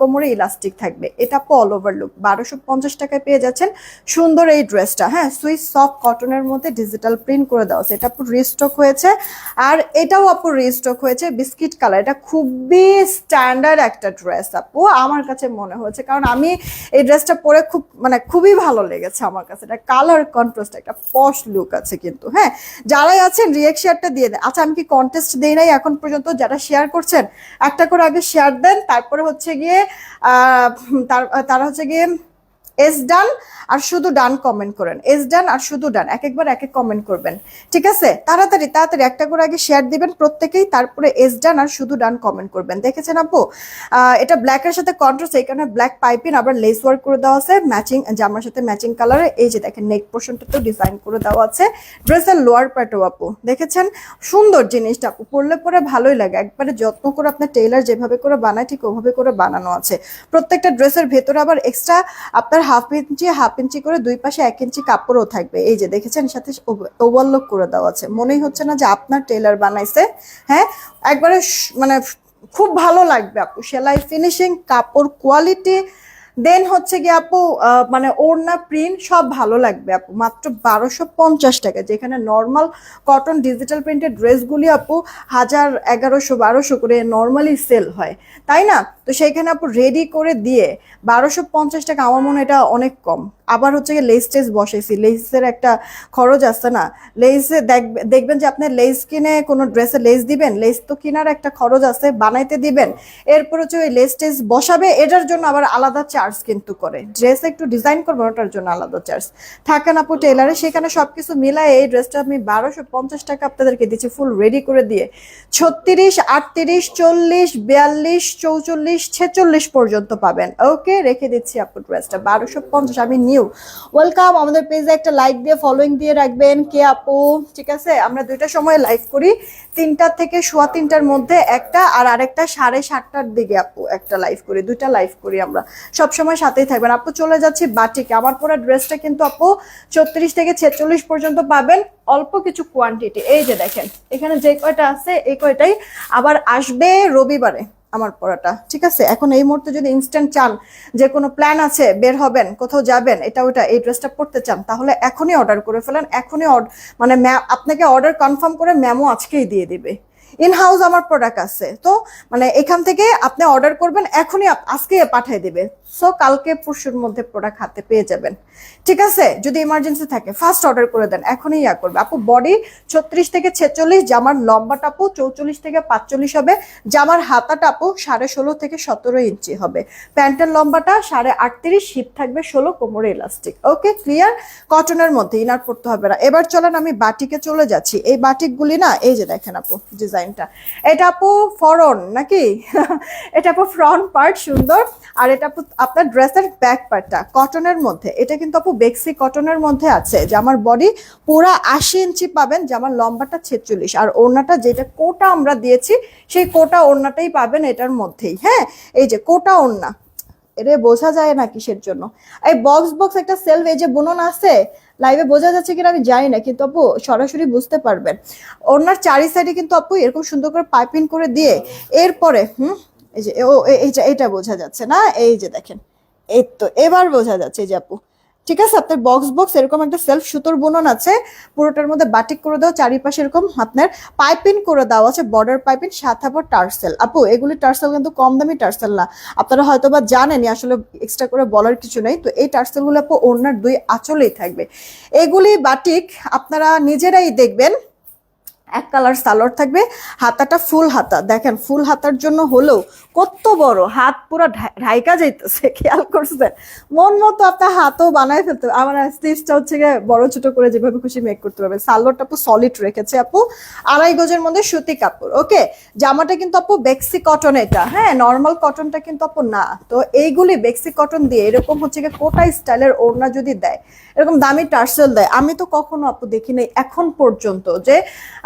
কোমরে ইলাস্টিক থাকবে। এটা আপু অল ওভার লুক 1250 টাকায় পেয়ে যাচ্ছেন সুন্দর এই ড্রেসটা। হ্যাঁ, সুইস সফট কটনের মধ্যে ডিজিটাল প্রিন্ট করে দেওয়া আছে, এটা আপু রিস্টক হয়েছে। আর এটাও আপু রিস্টক হয়েছে বিস্কিট কালার, এটা খুবই স্ট্যান্ডার্ড একটা ড্রেস আপু আমার কাছে মনে হয়েছে, কারণ আমি এই ড্রেসটা পরে খুব মানে খুবই ভালো লেগেছে আমার কাছে। এটা কালার কন্ট্রাস্ট, একটা পশ লুক আছে কিন্তু। হ্যাঁ, যারাই আছেন রিয়েক্ট শেয়ারটা দিয়ে দেন। আচ্ছা, আমি কি কন্টেস্ট দেই নাই এখন পর্যন্ত? যারা শেয়ার করছেন একটা করে আগে শেয়ার দেন, তারপরে হচ্ছে গিয়ে তারা হচ্ছে গিয়ে এস ডান আর শুধু ডান কমেন্ট করেন, এস ডান আর শুধু ডান, এক একবার এক এক কমেন্ট করবেন, ঠিক আছে? তাড়াতাড়ি তাড়াতাড়ি একটা করে আগে শেয়ার দিবেন প্রত্যেকেই, তারপরে এস ডান আর শুধু ডান কমেন্ট করবেন। দেখেছেন আপু, এটা ব্ল্যাকের সাথে কন্ট্রাস্ট, এই কারণে ব্ল্যাক পাইপিং আবার লেস ওয়ার্ক করে দেওয়া আছে ম্যাচিং জামার সাথে ম্যাচিং কালারে। এই যে দেখেন নেক পোর্শনটাতেও ডিজাইন করে দেওয়া আছে, ড্রেসের লোয়ার পার্টও আপু দেখেছেন সুন্দর জিনিসটা আপু, পরলে পরে ভালোই লাগে, একবারে যত্ন করে আপনার টেইলার যেভাবে করে বানায় ঠিক ওভাবে করে বানানো আছে। প্রত্যেকটা ড্রেসের ভেতরে আবার এক্সট্রা আপনার হাফ ইঞ্চি করে দুই পাশে 1 ইঞ্চি কাপড়ও থাকবে। এই যে দেখেছেন সাথে ওভারলক করে দেওয়া আছে, মনেই হচ্ছে না যে আপনার টেইলার বানাইছে। হ্যাঁ, একবারে মানে খুব ভালো লাগবে আপু, সেলাই ফিনিশিং কাপড় কোয়ালিটি দেন হচ্ছে গিয়ে আপু মানে ওড়না প্রিন্ট সব ভালো লাগবে আপু, মাত্র 1250 টাকা, যেখানে নর্মাল কটন ডিজিটাল প্রিন্টের ড্রেসগুলি আপু 1000, 1100, 1200 করে নর্মালি সেল হয়, তাই না? তো সেইখানে আপু রেডি করে দিয়ে 1250 টাকা, আমার মনে হয় এটা অনেক কম। আবার হচ্ছে গিয়ে লেস টেস বসাইছি, লেসের একটা খরচ আছে না, লেসে দেখবেন যে আপনি লেস কিনে কোনো ড্রেসে লেস দিবেন, লেস তো কেনার একটা খরচ আছে, বানাইতে দিবেন, এরপর হচ্ছে ওই লেস টেস বসাবে, এটার জন্য আবার আলাদা চার্জ কিন্তু করে, ড্রেস একটু ডিজাইন করবো ওটার জন্য আলাদা চার্জ থাকেন আপু টেলারে। সেখানে সবকিছু মিলায় এই ড্রেসটা আমি 1250 টাকা আপনাদেরকে দিচ্ছি ফুল রেডি করে দিয়ে। 36, 38, 40, 42, 44, 46 পর্যন্ত পাবেন। ওকে, রেখে দিচ্ছি আপু ড্রেসটা 1250। আমি নিউ ওয়েলকাম, আমাদের পেজে একটা লাইক দিয়ে ফলোইং দিয়ে রাখবেন কে আপু, ঠিক আছে? আমরা 2টার সময় লাইভ করি, 3টা থেকে 3:15-র মধ্যে একটা, আর আরেকটা 7:30-টার দিকে আপু একটা লাইভ করি, 2টা লাইভ করি আমরা, সব সময় সাথেই থাকবেন আপু। চলে যাচ্ছি বাটিকে। আমার পরা ড্রেসটা কিন্তু আপু 34 থেকে 46 পর্যন্ত পাবেন, অল্প কিছু কোয়ান্টিটি। এই যে দেখেন এখানে যে কয়টা আছে এই কয়টাই আবার আসবে রবিবারে আমার পড়াটা, ঠিক আছে? এখন এই মুহূর্তে যদি ইনস্ট্যান্ট চান, যে কোনো প্ল্যান আছে, বের হবেন, কোথাও যাবেন, এটা ওটা, এই ড্রেসটা পড়তে চান, তাহলে এখনই অর্ডার করে ফেলেন, এখনই মানে আপনাকে অর্ডার কনফার্ম করে ম্যামও আজকেই দিয়ে দিবে। ইন হাউস আমার প্রোডাক্ট আছে, তো মানে এখান থেকে আপনি অর্ডার করবেন, এখনই আজকে পাঠিয়ে দিবে, সো কালকে পরশুর মধ্যে প্রোডাক্ট হাতে পেয়ে যাবেন, ঠিক আছে? যদি ইমার্জেন্সি থাকে ফার্স্ট অর্ডার করে দেন, এখনই করবে আপু। বডি 36 থেকে 46, জামার লম্বাটা আপু 44 থেকে 45 হবে, জামার হাতাটা আপু 16.5 থেকে 17 ইঞ্চি হবে, প্যান্টের লম্বাটা 38.5, হিপ থাকবে 16, কোমরে ইলাস্টিক। ওকে, ক্লিয়ার? কটনের মধ্যে, ইনার পড়তে হবে না। এবার চলেন আমি বাটিকে চলে যাচ্ছি। এই বাটিকগুলি না, এই যে দেখেন আপু ডিজাইনটা, এটা আপু ফরন নাকি এটা আপু ফ্রন্ট পার্ট সুন্দর, আর এটা আপু আপনার ড্রেসের ব্যাক পার্টটা কটনের মধ্যে, এটা কিন্তু আপু বেক্সি কটনের মধ্যে আছে। জামার বডি পুরা 80 ইঞ্চি পাবেন, জামার লম্বাটা 46, আর ওড়নাটা যেটা কোটা আমরা দিয়েছি সেই কোটা ওড়নাটাই পাবেন এটার মধ্যেই। হ্যাঁ, এই যে কোটা ওড়না, এটা বোঝা যায় না কিসের জন্য, এই বক্স বক্স একটা সেলফ, এই যে বুনন আছে, লাইভে বোঝা যাচ্ছে কিনা আমি জানি না, কিন্তু আপু সরাসরি বুঝতে পারবেন। ওনার চারি সাইডে কিন্তু আপু এরকম সুন্দর করে পাইপিং করে দিয়ে, এরপরে এই যে এইটা বোঝা যাচ্ছে না, এই যে দেখেন, এই তো এবার বোঝা যাচ্ছে, এই যে আপু, ঠিক আছে? আপনার বক্স বক্স এরকম একটা সেলফ সুতোর বুনন আছে, পুরোটার মধ্যে বাটিক করে দাও, চারিপাশে এরকম আপনার পাইপিং করে দাও আছে, বর্ডার পাইপিং, সাথে আবার টার্সেল। আপু এগুলি টার্সেল কিন্তু কম দামি টার্সেল না, আপনারা হয়তো বা জানেনই, আসলে এক্সট্রা করে বলার কিছু নেই। তো এই টার্সেলগুলো আপু ওড়নার 2 আঁচলেই থাকবে। এগুলি বাটিক আপনারা নিজেরাই দেখবেন, এক কালার সালোয়ার থাকবে, হাতাটা ফুল হাতা, দেখেন ফুল হাতার জন্য হলেও কত বড় হাত, পুরো ঢাইকা যাইতেছে, খেয়াল করছেন? মন মতো আপনার হাতও বানায় ফেলতে হবে। আমার স্টিচটা হচ্ছে গিয়ে বড় ছোট করে যেভাবে খুশি মেক করতে পারবে। সালোয়ারটা আপু সলিড রেখেছে আপু, 2.5 গজের মধ্যে সুতি কাপড়। ওকে, জামাটা কিন্তু আপু বেক্সি কটন, এটা হ্যাঁ নর্মাল কটনটা কিন্তু আপু না। তো এইগুলি বেক্সি কটন দিয়ে এরকম হচ্ছে গিয়ে কোটা স্টাইলের ওড়না যদি দেয়, এরকম দামি টার্সেল দেয়, আমি তো কখনো আপু দেখি নাই এখন পর্যন্ত যে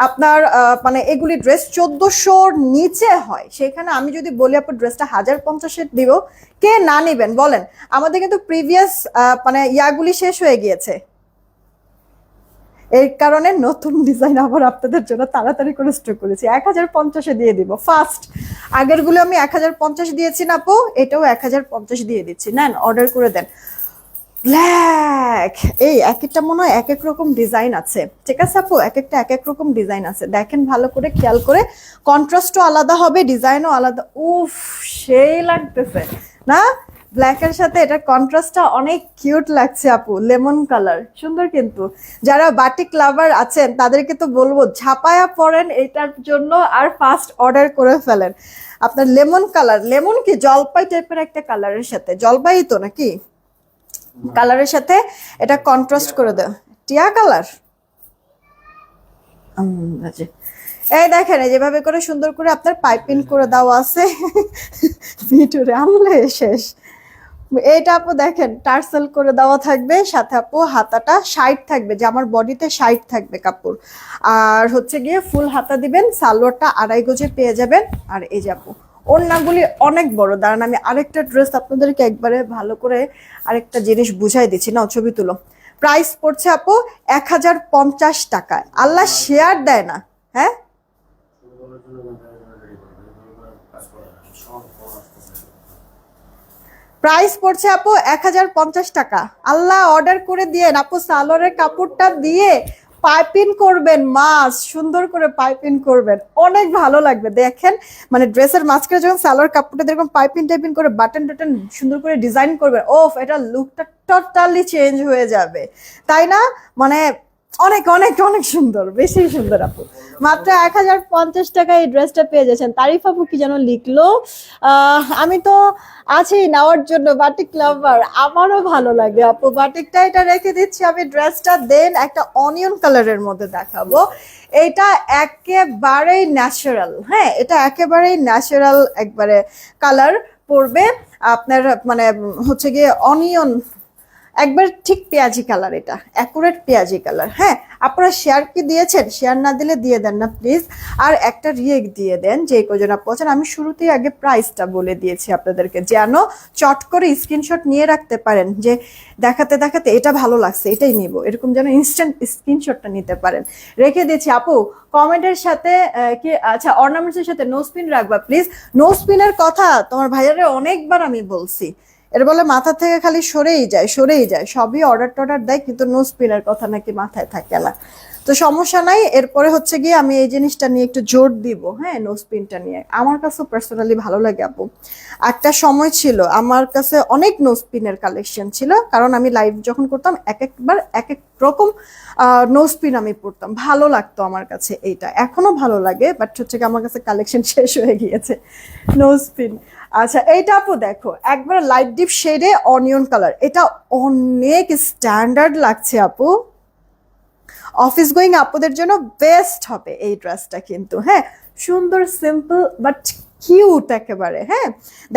আপনার মানে এগুলি ড্রেস 1400-র নিচে হয়। সেখানে আমি যদি বলি আপু ড্রেসটা 1050-এর দিব, কে না নেবেন বলেন? আমাদের কিন্তু প্রিভিয়াস মানে ইয়াগুলি শেষ হয়ে গিয়েছে, এই কারণে নতুন ডিজাইন আবার আপনাদের জন্য তাড়াতাড়ি করে স্টক করেছি, 1050-এ দিয়ে দিব ফার্স্ট। আগের গুলো আমি 1050 দিয়েছি না আপু, এটাও 1050 দিয়ে দিচ্ছি, নেন অর্ডার করে দেন। ব্ল্যাক, এই এক একটা মনে হয় এক এক রকম ডিজাইন আছে, ঠিক আছে আপু? এক একটা এক এক রকম ডিজাইন আছে, দেখেন ভালো করে খেয়াল করে, কন্ট্রাস্টও আলাদা হবে, ডিজাইনও আলাদা। উফ, সেই লাগতেছে না? ব্ল্যাকের সাথে এটা কন্ট্রাস্টটা অনেক কিউট লাগছে আপু, লেমন কালার সুন্দর। কিন্তু যারা বাটিক লাভার আছেন তাদেরকে তো বলবো ঝাপায়া পড়েন এটার জন্য, আর ফার্স্ট অর্ডার করে ফেলেন। আপনার লেমন কালার, লেমন কি জলপাই টাইপের একটা কালারের সাথে, জলপাই তো নাকি কালারের সাথে এটা কন্ট্রাস্ট করে দেয়, টিয়া কালার। এই দেখেন যেভাবে করে সুন্দর করে আপনার পাইপিং করে দেওয়া আছে, ভিতরে আনলে শেষ। এইটা আপু দেখেন টার্সেল করে দেওয়া থাকবে, সাথে আপু হাতাটা 60 থাকবে, যে আমার বডিতে 60 থাকবে কাপড়, আর হচ্ছে গিয়ে ফুল হাতা দিবেন, সালোয়ারটা 2.5 গজে পেয়ে যাবেন। আর এই যে আপু ওড়নাগুলি অনেক বড়, দাঁড়ান আমি আরেকটা ড্রেস আপনাদেরকে একবারে ভালো করে আরেকটা জিনিস বুঝাই দিচ্ছি, না ছবি তুলো। প্রাইস পড়ছে আপু 1050 টাকায়, আল্লাহ শেয়ার দেয় না। হ্যাঁ, প্রাইস পড়ছে আপু 1050 টাকা। আল্লাহ, অর্ডার করে দিয়ে আপু সালোয়ারের কাপড়টা দিয়ে পাইপিং করবেন, মাস সুন্দর করে পাইপিং করবেন, অনেক ভালো লাগবে। দেখেন মানে ড্রেসের মাঝখানে যখন সালোয়ার কাপড়টা এরকম পাইপিং টাইপিং করে বাটন টাটন সুন্দর করে ডিজাইন করবেন, ওফ, এটা লুকটা টোটালি চেঞ্জ হয়ে যাবে, তাই না? মানে অনেক অনেক অনেক সুন্দর, বেশি সুন্দর আপু। মাত্র 1050 টাকায় এই ড্রেসটা পেয়ে যাচ্ছেন। তারিফ আপু কি যেন লিখলো, আমি তো আছি নেওয়ার জন্য, বাটিক লাভার, আমারও ভালো লাগে আপু বাটিকটা। এটা রেখে দিচ্ছি আমি ড্রেসটা। দেন একটা অনিয়ন কালারের মধ্যে দেখাবো। এটা একেবারেই ন্যাচারাল, হ্যাঁ, এটা একেবারেই ন্যাচারাল একবারে কালার পড়বে আপনার, মানে হচ্ছে গিয়ে অনিয়ন, একবার ঠিক পেঁয়াজি কালার, এটা অ্যাকুরেট পেঁয়াজি কালার। হ্যাঁ, আপনারা শেয়ার কি দিয়েছেন? শেয়ার না দিলে দিয়ে দেন না প্লিজ, আর একটা রিয়েক্ট দিয়ে দেন যে কজন আপু আছেন। আমি শুরুতেই আগে প্রাইসটা বলে দিয়েছি আপনাদেরকে, যেন চট করে স্ক্রিনশট নিয়ে রাখতে পারেন, যে দেখাতে দেখাতে এটা ভালো লাগছে এটাই নিব, এরকম যেন ইনস্ট্যান্ট স্ক্রিনশটটা নিতে পারেন। রেখে দিয়েছি আপু কমেন্টের সাথে কি, আচ্ছা অর্নামেন্টসের সাথে নো স্পিন রাখবা প্লিজ। নো স্পিনের কথা তোমার ভাইয়ারে অনেকবার আমি বলছি, এর বলে মাথা থেকে খালি সরেই যায় সরেই যায়, সবই অর্ডার টর্ডার দেয়, কিন্তু নো স্পিনের কথা নাকি মাথায় থাকে না। তো সমস্যা নাই, এরপরে হচ্ছে গিয়ে আমি এই জিনিসটা নিয়ে একটু জোর দিব, হ্যাঁ, নো স্পিনটা নিয়ে। আমার কাছেও পার্সোনালি ভালো লাগে আপু। একটা সময় ছিল আমার কাছে অনেক নো স্পিনের কালেকশন ছিল, কারণ আমি লাইভ যখন করতাম এক একবার এক এক রকম নো স্পিন আমি পড়তাম, ভালো লাগতো আমার কাছে। এইটা এখনো ভালো লাগে, বাট হচ্ছে কি আমার কাছে কালেকশন শেষ হয়ে গিয়েছে নো স্পিন। আচ্ছা এইটা আপু দেখো, একবার লাইট ডিপ শেডে অনিয়ন কালার, এটা অনেক স্ট্যান্ডার্ড লাগছে আপু। অফিস গোয়িং আপুদের জন্য বেস্ট হবে এই ড্রেসটা কিন্তু, হ্যাঁ, সুন্দর সিম্পল বাট কিউট একেবারে। হ্যাঁ,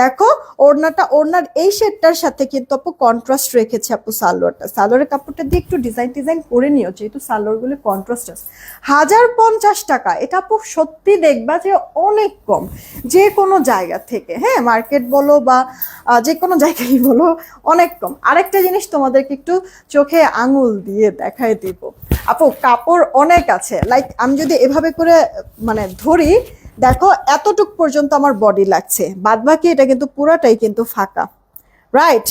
দেখো ওড়নাটা, ওড়নার এই শেডটার সাথে কিন্তু আপু কন্ট্রাস্ট রেখেছে আপু সালোয়ারটা। সালোয়ারের কাপড়টা দিয়ে একটু ডিজাইন টিজাইন করে নিও, যেহেতু সালোয়ারগুলো কন্ট্রাস্ট আছে। 1050 টাকা, এটা আপু সত্যি দেখবা যে অনেক কম যে কোনো জায়গা থেকে, হ্যাঁ, মার্কেট বলো বা যে কোনো জায়গায় বলো, অনেক কম। আরেকটা জিনিস তোমাদেরকে একটু চোখে আঙুল দিয়ে দেখায় দিব আপু, কাপড় অনেক আছে। লাইক আমি যদি এভাবে করে মানে ধরি, দেখো এতটুক পর্যন্ত আমার বডি লাগছে, বাদ বাকি এটা কিন্তু পুরাটাই কিন্তু ফাঁকা, রাইট?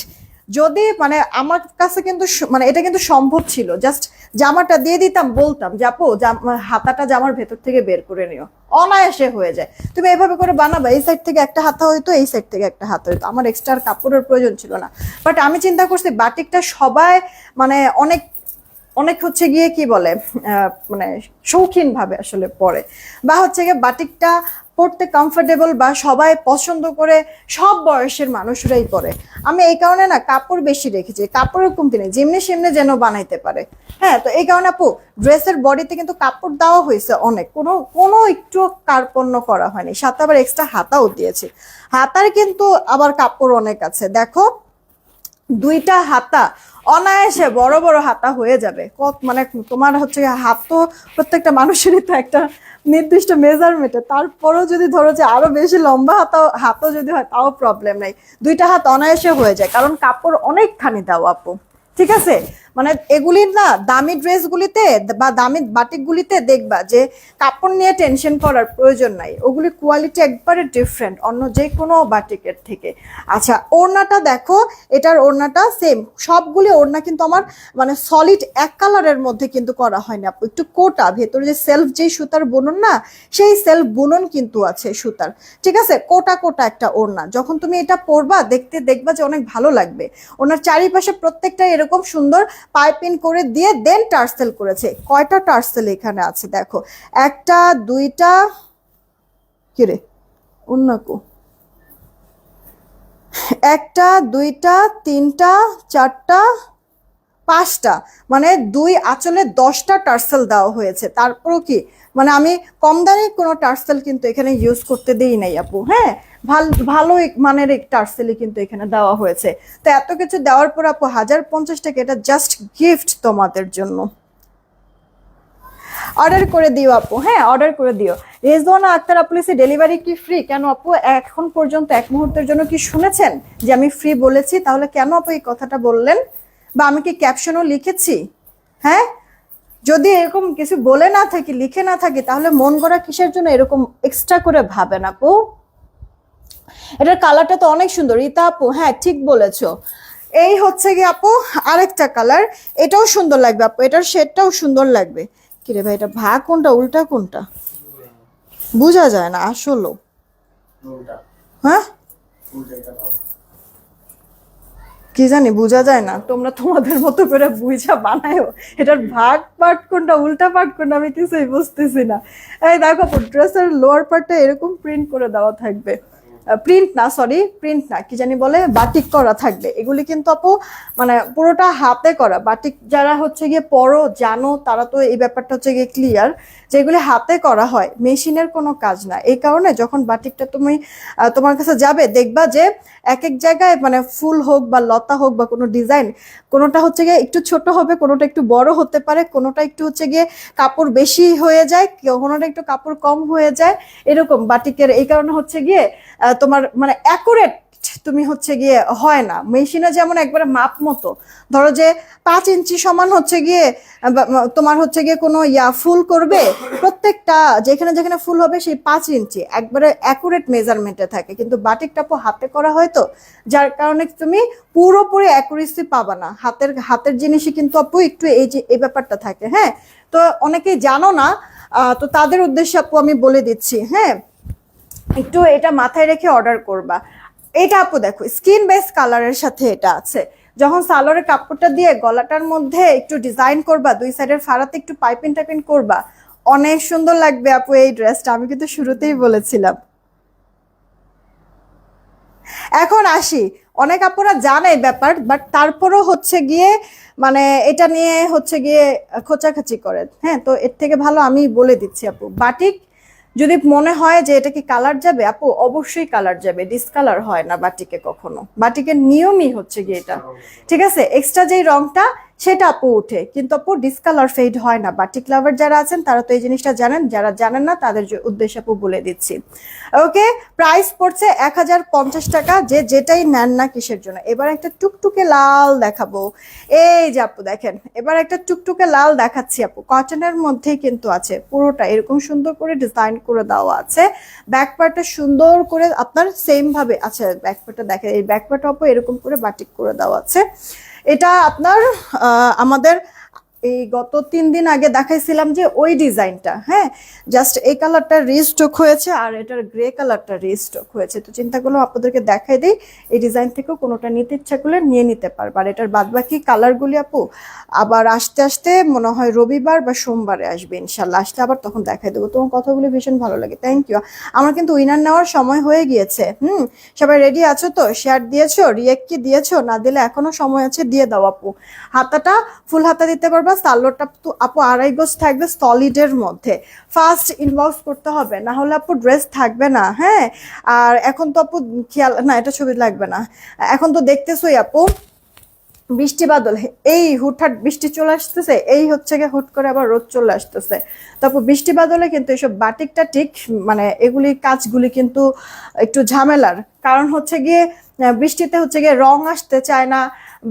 যদি মানে আমার কাছে কিন্তু মানে এটা কিন্তু সম্ভব ছিল, জাস্ট জামাটা দিয়ে দিতাম, বলতাম যে আপু হাতাটা জামার ভেতর থেকে বের করে নিও, অনায়াসে হয়ে যায়। তুমি এভাবে করে বানাবা, এই সাইড থেকে একটা হাতা হইতো, এই সাইড থেকে একটা হাতা হইতো, আমার এক্সট্রা কাপড়ের প্রয়োজন ছিল না। বাট আমি চিন্তা করছি বাটিকটা সবাই মানে অনেক অনেক হচ্ছে গিয়ে কি বলে মানে শৌখিন ভাবে আসলে পরে, বা হচ্ছে গিয়ে বাটিকটা পড়তে কমফোর্টেবল বা সবাই পছন্দ করে, সব বয়সের মানুষরাই পরে। আমি এই কারণে না কাপড় বেশি রেখেছি, কাপড়ের কমতি নেই, যেমনি সেমনি যেন বানাইতে পারে। হ্যাঁ, তো এই কারণে আপু ড্রেসের বডিতে কিন্তু কাপড় দেওয়া হয়েছে অনেক, কোনো কোনো একটু কার্পণ্য করা হয়নি, সাথে আবার এক্সট্রা হাতাও দিয়েছি। হাতার কিন্তু আবার কাপড় অনেক আছে, দেখো দুইটা হাতা অনায়াসে বড় বড় হাতা হয়ে যাবে। মানে তোমার হচ্ছে হাত তো প্রত্যেকটা মানুষেরই তো একটা নির্দিষ্ট মেজারমেন্টে, তারপরও যদি ধরো যে আরো বেশি লম্বা হাতও যদি হয় তাও প্রবলেম নাই, দুইটা হাত অনায়াসে হয়ে যায়, কারণ কাপড় অনেকখানি দাও আপু। ঠিক আছে, মানে এগুলি না দামি ড্রেসগুলিতে বা দামি বাটিকগুলিতে দেখবা যে কাপড় নিয়ে টেনশন করার প্রয়োজন নাই, ওগুলি কোয়ালিটি একবারে ডিফারেন্ট অন্য যে কোনো বাটিকের থেকে। আচ্ছা ওড়নাটা দেখো, এটার ওড়নাটা সেম, সবগুলি ওড়না কিন্তু আমার মানে সলিড এক কালারের মধ্যে কিন্তু করা হয়নি আপু, একটু কোটা, ভেতরে যে সেলফ যেই সুতার বুনন না, সেই সেলফ বুনন কিন্তু আছে সুতার। ঠিক আছে, কোটা কোটা একটা ওড়না, যখন তুমি এটা পরবা দেখবা যে অনেক ভালো লাগবে। ওনার চারিপাশে প্রত্যেকটা এরকম সুন্দর পাইপিং করে দিয়ে দেন টার্সেল করেছে। কয়টা টার্সেল এখানে আছে দেখো, একটা দুইটা, কিরে অন্যকো, একটা দুইটা তিনটা চারটা পাঁচটা, মানে দুই আঁচলে 10টা টার্সেল দেওয়া হয়েছে। তারপরও কি মানে আমি কম দামে কোনো টার্সেল কিন্তু এখানে ইউজ করতে দেই নাই আপু। হ্যাঁ, ভালো মানের টার্সেলই কিন্তু এখানে দেওয়া হয়েছে। তো এত কিছু দেওয়ার পর আপু 1050 টাকা, এটা জাস্ট গিফট তোমাদের জন্য। অর্ডার করে দিও আপু, হ্যাঁ অর্ডার করে দিও। রেজওয়ানা আক্তার আপু লিখছে ডেলিভারি কি ফ্রি? কেন আপু এখন পর্যন্ত এক মুহূর্তের জন্য কি শুনেছেন যে আমি ফ্রি বলেছি? তাহলে কেন আপু এই কথাটা বললেন? বা আমি কি ক্যাপশনও লিখেছি? হ্যাঁ, যদি এরকম কিছু বলে না থাকি, লিখে না থাকি, তাহলে মন গড়া কিসের জন্য এরকম এক্সট্রা করে ভাবেন আপু? এটার কালারটা তো অনেক সুন্দর রিতা আপু, হ্যাঁ ঠিক বলেছো। এই হচ্ছে কি আপু আরেকটা কালার, এটাও সুন্দর লাগবে আপু, এটার শেডটাও সুন্দর লাগবে। কিরে ভাই, এটা ভাগ কোনটা উল্টা কোনটা বোঝা যায় না আসলে। হ্যাঁ কি জানি বোঝা যায় না, তোমরা তোমাদের মতো করে বুঝা বানায়ো, এটার ভাগ পার্ট কোনটা উল্টা পার্ট কোনটা আমি কিছুই বুঝতেছি না। এই দেখো ড্রেসের লোয়ার পার্টটা এরকম প্রিন্ট করে দেওয়া থাকবে, প্রিন্ট না সরি প্রিন্ট না কি জানি বলে, বাটিক করা থাকবে। এগুলি কিন্তু আপু মানে পুরোটা হাতে করা বাটিক, যারা হচ্ছে গিয়ে পরো জানো তারা তো এই ব্যাপারটা হচ্ছে গিয়ে ক্লিয়ার, যেগুলি হাতে করা হয়, মেশিনের কোনো কাজ না। এই কারণে যখন বাটিকটা তুমি তোমার কাছে যাবে দেখবা যে এক এক জায়গায় মানে ফুল হোক বা লতা হোক বা কোনো ডিজাইন, কোনোটা হচ্ছে গিয়ে একটু ছোট হবে, কোনোটা একটু বড় হতে পারে, কোনোটা একটু হচ্ছে গিয়ে কাপড় বেশি হয়ে যায়, কোনোটা একটু কাপড় কম হয়ে যায়, এরকম বাটিকের। এই কারণে হচ্ছে গিয়ে তোমার মানে অ্যাকুরেট তুমি হচ্ছে গিয়ে হয় না। মেশিনে যেমন একবারে মাপ মতো, ধরো যে 5 ইঞ্চি সমান হচ্ছে গিয়ে তোমার হচ্ছে গিয়ে কোনো ফুল করবে, প্রত্যেকটা যেখানে যেখানে ফুল হবে সেই 5 ইঞ্চি একবারে অ্যাকুরেট মেজারমেন্টে থাকে, কিন্তু বাটিকটা আপু হাতে করা হয় তো, যার কারণে তুমি পুরোপুরি অ্যাকুরেসি পাবা না। হাতের জিনিসই কিন্তু আপু একটু এই যে এই ব্যাপারটা থাকে। হ্যাঁ, তো অনেকেই জানো না, তো তাদের উদ্দেশ্যে আপু আমি বলে দিচ্ছি। হ্যাঁ, একটু এটা মাথায় রেখে অর্ডার করবা। এটা আপু দেখো স্কিন বেস কালারের সাথে এটা আছে, যখন সালোয়ারের কাপড়টা দিয়ে গলাটার মধ্যে একটু ডিজাইন করবা, দুই সাইডের ফাড়াতে একটু পাইপিং টাইপিং করবা, অনেক সুন্দর লাগবে আপু এই ড্রেসটা, আমি কিন্তু শুরুতেই বলেছিলাম। এখন আসি, অনেক আপুরা জানে এই ব্যাপার, বাট তারপরও হচ্ছে গিয়ে মানে এটা নিয়ে হচ্ছে গিয়ে খোঁচাখাচি করে। হ্যাঁ, তো এর থেকে ভালো আমি বলে দিচ্ছি আপু, বাটিক যদি মনে হয় যে এটা কি কালার যাবে, আপু অবশ্যই কালার যাবে, ডিসকালার হয় না বাটিকে কখনো, বাটিকের নিয়মই হচ্ছে গিয়ে এটা। ঠিক আছে, এক্সট্রা যেই রংটা সেটা আপু উঠে, কিন্তু আপু ডিসকালার ফেড হয় না। বাটিক লাভার যারা আছেন তারা তো এই জিনিসটা জানেন, যারা জানেন না তাদের উদ্দেশ্যে আপু বলে দিচ্ছি। ওকে, প্রাইস পড়ছে 1050 টাকা, যে যেটাই নেন না কিসের জন্য। এবার একটা টুকটুকে লাল দেখাবো, এই যে আপু দেখেন, এবার একটা টুকটুকে লাল দেখাচ্ছি আপু, কটনের মধ্যেই কিন্তু আছে, পুরোটা এরকম সুন্দর করে ডিজাইন করে দেওয়া আছে। ব্যাক পার্টটা সুন্দর করে আপনার সেম ভাবে, আচ্ছা ব্যাক পার্টটা দেখেন, এই ব্যাক পার্টটা আপু এরকম করে বাটিক করে দেওয়া আছে। এটা আপনার আমাদের এই গত 3 দিন আগে দেখাইছিলাম যে ওই ডিজাইনটা। হ্যাঁ, জাস্ট এই কালারটা রিস্টক হয়েছে আর এটার গ্রে কালারটা রিস্টক হয়েছে, তো চিন্তা করলাম আপনাদেরকে দেখাই দিই, এই ডিজাইন থেকেও কোনোটা নিতে ইচ্ছা করলে নিয়ে নিতে পারবে। আর এটার বাদবাকি কালারগুলি আপু আবার আস্তে আস্তে মনে হয় রবিবার বা সোমবারে আসবে ইনশাল্লাহ, আসলে আবার তখন দেখাই দেবো। তোমার কথাগুলি ভীষণ ভালো লাগে, থ্যাংক ইউ। আমার কিন্তু উইনার নেওয়ার সময় হয়ে গিয়েছে। সবাই রেডি আছো তো? শেয়ার দিয়েছো, রিয়েক্ট কি দিয়েছো? না দিলে এখনো সময় আছে, দিয়ে দাও আপু। হাতাটা ফুল হাতা দিতে পারবা, সালোয়ারটা তো আপু 2.5 গজ থাকবে সলিডের মধ্যে। ফার্স্ট ইনবক্স করতে হবে, না হলে আপু ড্রেস থাকবে না। হ্যাঁ, আর এখন তো আপু খেয়াল না, এটা ছবি লাগবে না, এখন তো দেখতেছোই আপু বৃষ্টি বাদল, এই হুটহাট বৃষ্টি চলে আসতেছে, এই হচ্ছে গিয়ে হুট করে আবার রোদ চলে আসতেছে। তারপর বৃষ্টি বাদলে কিন্তু এসব বাটিকটা ঠিক মানে এগুলি কাজগুলি কিন্তু একটু ঝামেলার, কারণ হচ্ছে গিয়ে বৃষ্টিতে হচ্ছে গিয়ে রং আসতে চায় না,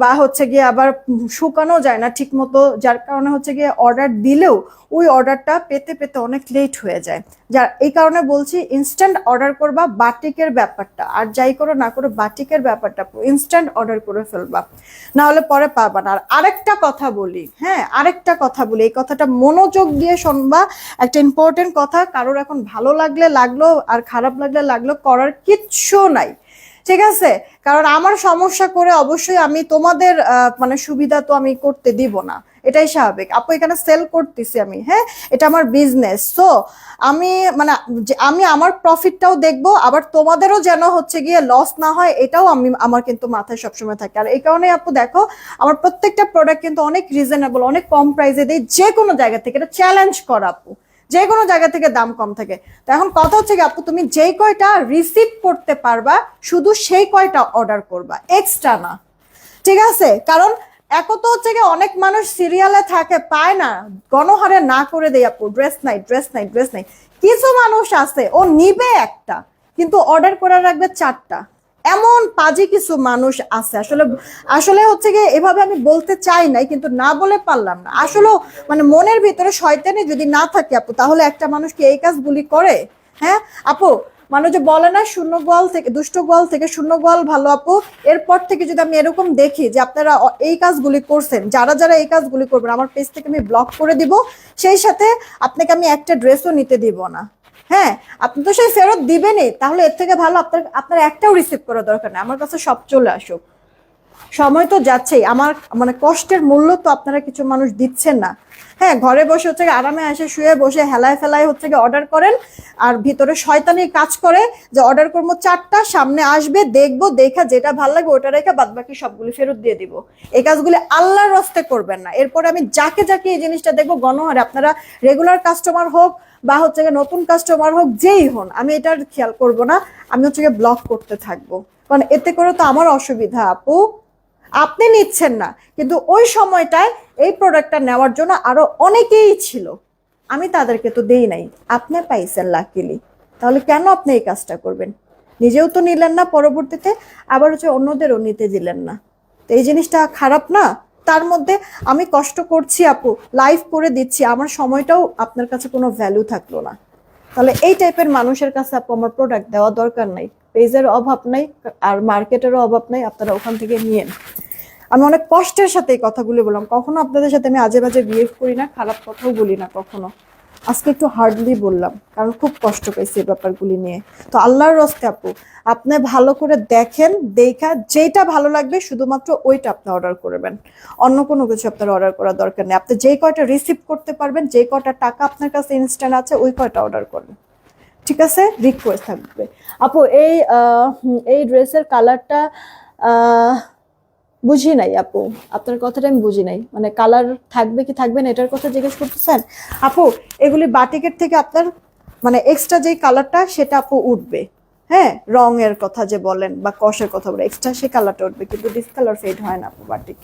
বা হচ্ছে গিয়ে আবার শুকানো যায় না ঠিক মতো, যার কারণে হচ্ছে গিয়ে অর্ডার দিলেও ওই অর্ডারটা পেতে পেতে অনেক লেট হয়ে যায়। যার এই কারণে বলছি ইনস্ট্যান্ট অর্ডার করবা বাটিকের ব্যাপারটা, আর যাই করো না করো বাটিকের ব্যাপারটা ইনস্ট্যান্ট অর্ডার করে ফেলবা, না হলে পরে পারবা না। আর আরেকটা কথা বলি, হ্যাঁ আরেকটা কথা বলি, এই কথাটা মনোযোগ দিয়ে শুনবা, একটা ইম্পর্টেন্ট কথা, কারোর এখন ভালো লাগলে লাগলো আর খারাপ লাগলে লাগলো, করার কিচ্ছু নাই। ঠিক আছে, কারণ আমার সমস্যা করে অবশ্যই আমি তোমাদের মানে সুবিধা তো আমি করতে দিব না, এটাই স্বাভাবিক আপু। এখানে সেল করতেছি আমি, হ্যাঁ এটা আমার বিজনেস, সো আমি মানে আমি আমার প্রফিটটাও দেখবো, আবার তোমাদেরও যেন হচ্ছে গিয়ে লস না হয় এটাও আমি আমার কিন্তু মাথায় সবসময় থাকে। আর এই কারণে আপু দেখো আমার প্রত্যেকটা প্রোডাক্ট কিন্তু অনেক রিজনেবল, অনেক কম প্রাইসে দিই, যে কোনো জায়গা থেকে, এটা চ্যালেঞ্জ করা আপু, যে কোনো জায়গা থেকে দাম কম থাকে। তো এখন কথা হচ্ছে কি আপু, তুমি যেই কয়টা রিসিভ করতে পারবা শুধু সেই কয়টা অর্ডার করবা, এক্সট্রা না। ঠিক আছে, কারণ এখন তো হচ্ছে কি অনেক মানুষ সিরিয়ালে থাকে, পায় না, গণহারে না করে দেয় আপু, ড্রেস নাই ড্রেস নাই ড্রেস নাই। কিছু মানুষ আছে ও নিবে একটা কিন্তু অর্ডার করে রাখবে 4টা, এমন পাজি কিছু মানুষ আছে। আসলে আসলে হচ্ছে গিয়ে এভাবে আমি বলতে চাই নাই, কিন্তু না বলে পারলাম না। আসলে মানে মনের ভিতরে শয়তানি যদি না থাকে আপু, তাহলে একটা মানুষ কি এই কাজগুলি করে? হ্যাঁ আপু, মানুষ যে বলে না শূন্য গোয়াল থেকে, দুষ্ট গোয়াল থেকে শূন্য গোয়াল ভালো আপু। এরপর থেকে যদি আমি এরকম দেখি যে আপনারা এই কাজগুলি করছেন, যারা যারা এই কাজগুলি করবেন, আমার পেজ থেকে আমি ব্লক করে দিব। সেই সাথে আপনাকে আমি একটা ড্রেসও নিতে দিব না। হ্যাঁ, আপনি তো সেই ফেরত দিবেনই, তাহলে এর থেকে ভালো আপনার একটাও রিসিভ করার দরকার নেই, আমার কাছে সব চলে আসুক। সময় তো যাচ্ছেই, আমার মানে কষ্টের মূল্য তো আপনারা কিছু মানুষ দিচ্ছেন না। হ্যাঁ, ঘরে বসে হচ্ছে আরামে এসে শুয়ে বসে হেলায় ফেলায় হচ্ছে অর্ডার করেন, আর ভিতরে শয়তানি কাজ করে যে অর্ডার করবো 4টা, সামনে আসবে দেখবো, দেখা যেটা ভালো লাগে ওটা রেখে বাদ বাকি সবগুলি ফেরত দিয়ে দিব। এই কাজগুলি আল্লাহর রস্তে করবেন না। এরপরে আমি যাকে যাকে এই জিনিসটা দেখবো গণহারে, আপনারা রেগুলার কাস্টমার হোক বা হচ্ছে নতুন কাস্টমার হোক, যেই হন, আমি এটার খেয়াল করব না, আমি হচ্ছে ব্লক করতে থাকবো। কারণ এতে করে তো আমার অসুবিধা আপু। আপনি নিচ্ছেন না, কিন্তু ওই সময়টায় এই প্রোডাক্টটা নেওয়ার জন্য আরো অনেকেই ছিল, আমি তাদেরকে তো দেই নাই, আপনি পাইছেন লাকিলি। তাহলে কেন আপনি এই কাজটা করবেন? নিজেও তো নিলেন না, পরবর্তীতে আবার হচ্ছে অন্যদেরও নিতে দিলেন না। তো এই জিনিসটা খারাপ না? তার মধ্যে আমি কষ্ট করছি আপু, লাইভ করে দিচ্ছি, আমার সময়টাও আপনার কাছে কোনো ভ্যালু থাকলো না। তাহলে এই টাইপের মানুষের কাছে আপু আমার প্রোডাক্ট দেওয়া দরকার নাই। পেজের অভাব নাই আর মার্কেটেরও অভাব নাই, আপনারা ওখান থেকে নিয়েন। আমি অনেক কষ্টের সাথে এই কথাগুলি বললাম, কখনো আপনাদের সাথে আমি আজে বাজে বিহেভ করি না, খারাপ কথাও বলি না কখনো। আজকে একটু হার্ডলি বললাম, কারণ খুব কষ্ট পেয়েছি এই ব্যাপারগুলি নিয়ে। তো আল্লাহর রস্তে আপু, আপনি ভালো করে দেখেন, দেখা যেটা ভালো লাগবে শুধুমাত্র ওইটা আপনি অর্ডার করবেন, অন্য কোনো কিছু আপনার অর্ডার করার দরকার নেই। আপনি যেই কয়টা রিসিভ করতে পারবেন, যে কয়টা টাকা আপনার কাছে ইনস্ট্যান্ট আছে, ওই কয়টা অর্ডার করেন, ঠিক আছে? রিকোয়েস্ট থাকবে আপু। এই ড্রেসের কালারটা বুঝি নাই আপু, আপনার কথাটা আমি বুঝি নাই, মানে কালার থাকবে কি থাকবে না এটার কথা জিজ্ঞেস করতেছেন আপু? এগুলি বাটিকের থেকে আপনার মানে এক্সট্রা যে কালারটা সেটা আপু উঠবে। হ্যাঁ, রঙের কথা যে বলেন বা কষের কথা বলে, এক্সট্রা সেই কালারটা উঠবে, কিন্তু ডিসকালার ফেড হয় না আপু বাটিক।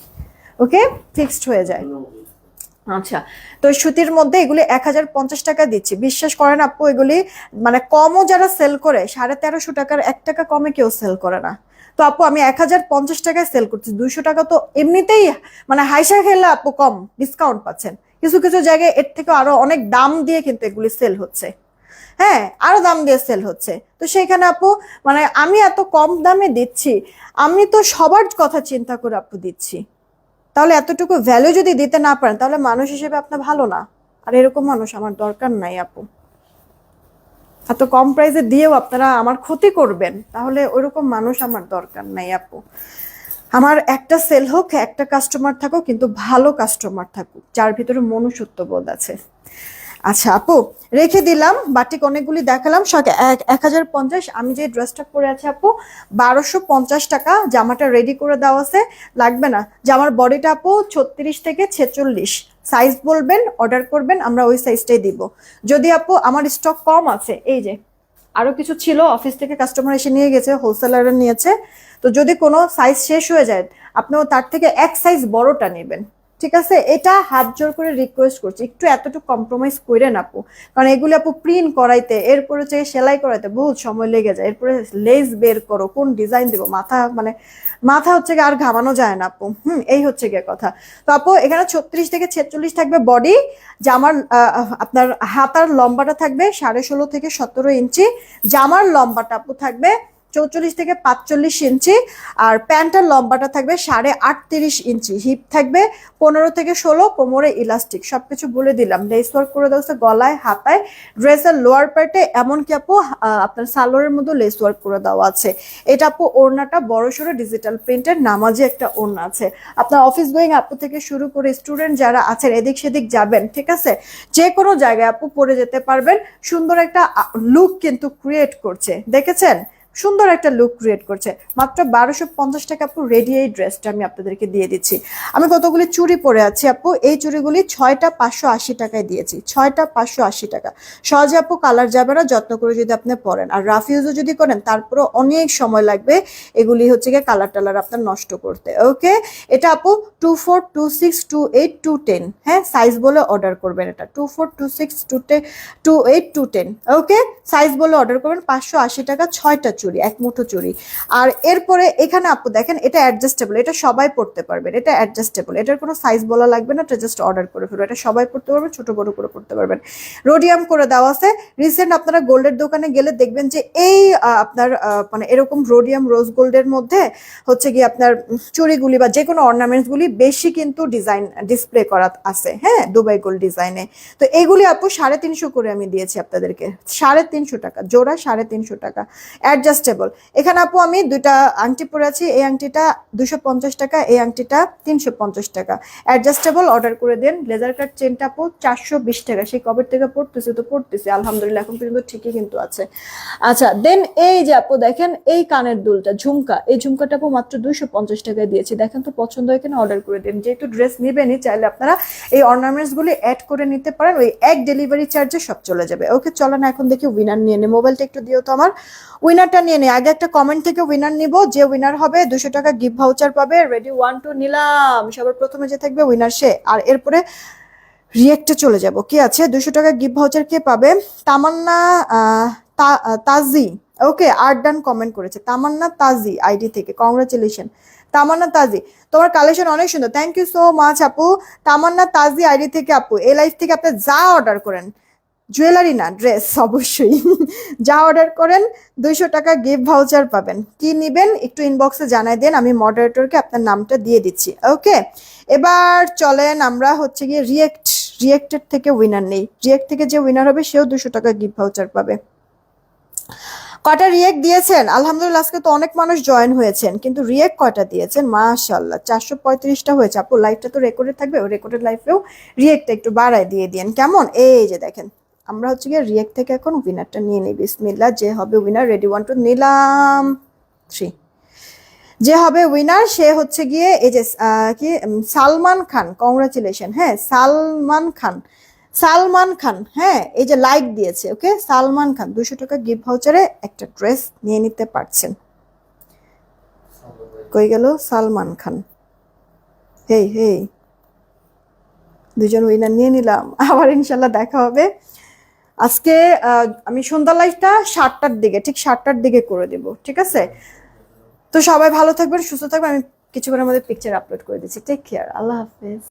ওকে, ফিক্সড হয়ে যায়। আচ্ছা, তো সুতির মধ্যে এগুলি 1050 টাকা দিচ্ছি, বিশ্বাস করেন আপু। এগুলি মানে কমও যারা সেল করে 1350 টাকার 1 টাকা কমে কেউ সেল করে না। তো আপু আমি 1050 টাকায় সেল করছি, 200 টাকা তো এমনিতেই মানে হাইসা খেলে আপু কম ডিসকাউন্ট পাচ্ছেন। কিছু কিছু জায়গায় এর থেকে আরো অনেক দাম দিয়ে কিন্তু এগুলি সেল হচ্ছে। হ্যাঁ, আরো দাম দিয়ে সেল হচ্ছে। তো সেইখানে আপু মানে আমি এত কম দামে দিচ্ছি, আমি তো সবার কথা চিন্তা করে আপু দিচ্ছি। তাহলে এতটুকু ভ্যালু যদি দিতে না পারেন, তাহলে মানুষ হিসেবে আপনার ভালো না। আর এরকম মানুষ আমার দরকার নাই আপু। এত কম প্রাইসে দিয়েও আপনারা আমার ক্ষতি করবেন, তাহলে ওইরকম মানুষ আমার দরকার নাই আপু। আমার একটা সেল হোক, একটা কাস্টমার থাকুক, কিন্তু ভালো কাস্টমার থাকুক, যার ভিতরে মনুষ্যত্ব বোধ আছে। আচ্ছা আপু, রেখে দিলাম বাটিক অনেকগুলি দেখালাম, 1050। আমি যে ড্রেসটা পরে আছি আপু 1250 টাকা, জামাটা রেডি করে দেওয়া আছে, লাগবে না। জামার বডিটা আপু 36 থেকে 46, সাইজ বলবেন, অর্ডার করবেন, আমরা ওই সাইজটাই দিব। যদি আপু আমার স্টক কম আছে, এই যে আরো কিছু ছিল, অফিস থেকে কাস্টমার এসে নিয়ে গেছে, হোলসেলাররা নিয়েছে, তো যদি কোনো সাইজ শেষ হয়ে যায়, আপনিও তার থেকে এক সাইজ বড়টা নেবেন, ঠিক আছে? এটা হাত জোর করে রিকোয়েস্ট করছি, একটু এতটুকু কম্প্রোমাইজ করেন আপু। কারণ এগুলি আপু প্রিন্ট করাইতে, এরপরে হচ্ছে সেলাই করাইতে বহুত সময় লেগে যায়, এরপরে লেস বের করো, কোন ডিজাইন দিব, মাথা হচ্ছে আর ঘামানো যায় না আপু। এই হচ্ছে গিয়ে কথা। তো আপু এখানে 36 থেকে 46 থাকবে বডি, জামার আপনার হাতার লম্বাটা থাকবে 16.5 থেকে 17 ইঞ্চি, জামার লম্বাটা আপু থাকবে 44 থেকে 45 ইঞ্চি, আর প্যান্টের লম্বাটা থাকবে 38.5 ইঞ্চি, হিপ থাকবে 15 থেকে 16, কোমরে ইলাস্টিক, সবকিছু বলে দিলাম। লেস ওয়ার্ক করে দেওয়া গলায়, হাতায়, ড্রেসের লোয়ার পার্টে, এমনকি আপু আপনার সালোয়ারের মধ্যে লেস ওয়ার্ক করে দেওয়া আছে। এটা আপু ওড়নাটা বড়সড় ডিজিটাল প্রিন্টের নামাজি একটা ওড়না আছে। আপনার অফিস গোয়িং আপু থেকে শুরু করে স্টুডেন্ট যারা আছেন, এদিক সেদিক যাবেন, ঠিক আছে, যে কোনো জায়গায় আপু পরে যেতে পারবেন। সুন্দর একটা লুক কিন্তু ক্রিয়েট করছে, দেখেছেন? সুন্দর একটা লুক ক্রিয়েট করছে। মাত্র 1250 টাকা আপু রেডি এই ড্রেসটা আমি আপনাদেরকে দিয়ে দিচ্ছি। আমি কতগুলি চুড়ি পরে আছি আপু, এই চুড়িগুলি 6টা 580 টাকায় দিয়েছি, 6টা 580 টাকা। সহজে আপু কালার যাবে না, যত্ন করে যদি আপনি পরেন, আর রাফ ইউজও যদি করেন তারপরে অনেক সময় লাগবে এগুলি হচ্ছে গিয়ে কালার টালার আপনার নষ্ট করতে। ওকে, এটা আপু 24, 26, 28, 210, হ্যাঁ সাইজ বলে অর্ডার করবেন। এটা 24, 26, 28, 210, ওকে সাইজ বলে অর্ডার করবেন। 580 টাকা 6টা চুড়ি। চুড়ি, এক মুঠো চুড়ি। আর এরপরে এখানে আপু দেখেন এটা অ্যাডজাস্টেবল, এটা সবাই পড়তে পারবেন, এটা অ্যাডজাস্টেবল, এটার কোনো সাইজ বলা লাগবে না, এটা জাস্ট অর্ডার করে ফেলবো, এটা সবাই পড়তে পারবেন, ছোট বড় করে পড়তে পারবেন। রোডিয়াম করে দেওয়া আছে। রিসেন্ট আপনারা গোল্ডের দোকানে গেলে দেখবেন যে এই আপনার মানে এরকম রোডিয়াম রোজ গোল্ডের মধ্যে হচ্ছে গিয়ে আপনার চুড়িগুলি বা যে কোনো অর্নামেন্টসগুলি বেশি কিন্তু ডিজাইন ডিসপ্লে করা আছে, হ্যাঁ, দুবাই গোল্ড ডিজাইনে। তো এইগুলি আপু 350 করে আমি দিয়েছি আপনাদেরকে, 350 টাকা জোড়া, 350 টাকা অ্যাডজাস্টেবল। এখানে আপু আমি দুইটা আংটি পরে আছি, এই আংটিটা 250 টাকা, এই আংটিটা 350 টাকা, অ্যাডজাস্টেবল। অর্ডার করে দেন। লেজার কাট চেনটা আপু 420 টাকা, সেই কবের থেকে পড়তেছি তো পড়তেছি আলহামদুলিল্লাহ, এখন পর্যন্ত ঠিকই কিন্তু আছে। আচ্ছা দেন এই যে আপু দেখেন এই কানের দুলটা ঝুমকা, এই ঝুমকাটা আপু মাত্র 250 টাকায় দিয়েছি। দেখেন তো পছন্দ হয় কিনা, অর্ডার করে দেন। যেহেতু ড্রেস নিবেনই, চাইলে আপনারা এই অর্নামেন্টস গুলি অ্যাড করে নিতে পারেন, ওই এক ডেলিভারি চার্জে সব চলে যাবে। ওকে চলো না এখন দেখি উইনার নিয়ে নে, মোবাইলটা একটু দিও তো আমার, উইনারটা নিয়ে নে। আগে একটা কমেন্ট থেকে উইনার নিব, যে উইনার হবে 200 টাকা গিফট ভাউচার পাবে। রেডি 1 2 নিলাম, সবার প্রথমে যে থাকবে উইনার সে। আর এরপরে রিয়েক্টে চলে যাব, কি আছে 200 টাকা গিফট ভাউচার কে পাবে? তামান্না তাজি, ওকে আর্ট ডান কমেন্ট করেছে, তামান্না তাজি আইডি থেকে, কংগ্রাচুলেশন তামান্না তাজি, তোমার কালেকশন অনেক সুন্দর, থ্যাংক ইউ সো মাচ আপু। তামান্না তাজি আইডি থেকে আপু, এই লাইফ থেকে আপনি যা অর্ডার করেন, জুয়েলারি না ড্রেস অবশ্যই, যা অর্ডার করেন 200 টাকা গিফট ভাউচার পাবেন। কি নিবেন একটু ইনবক্সে জানাই দেন, আমি মডারেটরকে আপনার নামটা দিয়ে দিচ্ছি। ওকে এবার চলেন আমরা হচ্ছে গিয়ে রিয়েক্টের থেকে উইনার নেই। রিয়েক্ট থেকে যে উইনার হবে সেও 200 টাকা গিফট ভাউচার পাবে। কয়টা রিয়েক্ট দিয়েছেন? আলহামদুলিল্লাহ আজকে তো অনেক মানুষ জয়েন হয়েছেন, কিন্তু রিয়েক্ট কয়টা দিয়েছেন? মাশাআল্লাহ 435টা হয়েছে। আপু লাইভটা তো রেকর্ডেড থাকবে, ওই রেকর্ডেড লাইভেও রিয়েক্টটা একটু বাড়ায় দিয়ে দিন কেমন? এই যে দেখেন আমরা হচ্ছে গিয়ে রিয়েক্ট থেকে এখন উইনারটা নিয়ে নিই। বিসমিল্লাহ, যে হবে উইনার, রেডি 1 2 নিলাম 3। যে হবে উইনার সে হচ্ছে গিয়ে এই যে কি সালমান খান, কংগ্রাচুলেশন। হ্যাঁ সালমান খান, সালমান খান, হ্যাঁ এই যে লাইক দিয়েছে, ওকে সালমান খান 200 টাকা গিফট ভাউচারে একটা ড্রেস নিয়ে নিতে পারছেন। কই গেল সালমান খান? হেই হেই, দুজন উইনার নিয়ে নিলাম। আবার ইনশাল্লাহ দেখা হবে আজকে। আমি সন্ধ্যা লাইভটা 7টার দিকে, ঠিক 7টার দিকে করে দেব, ঠিক আছে? তো সবাই ভালো থাকবেন, সুস্থ থাকবেন। আমি কিছুক্ষণের মধ্যে পিকচার আপলোড করে দিচ্ছি। টেক কেয়ার, আল্লাহ হাফেজ।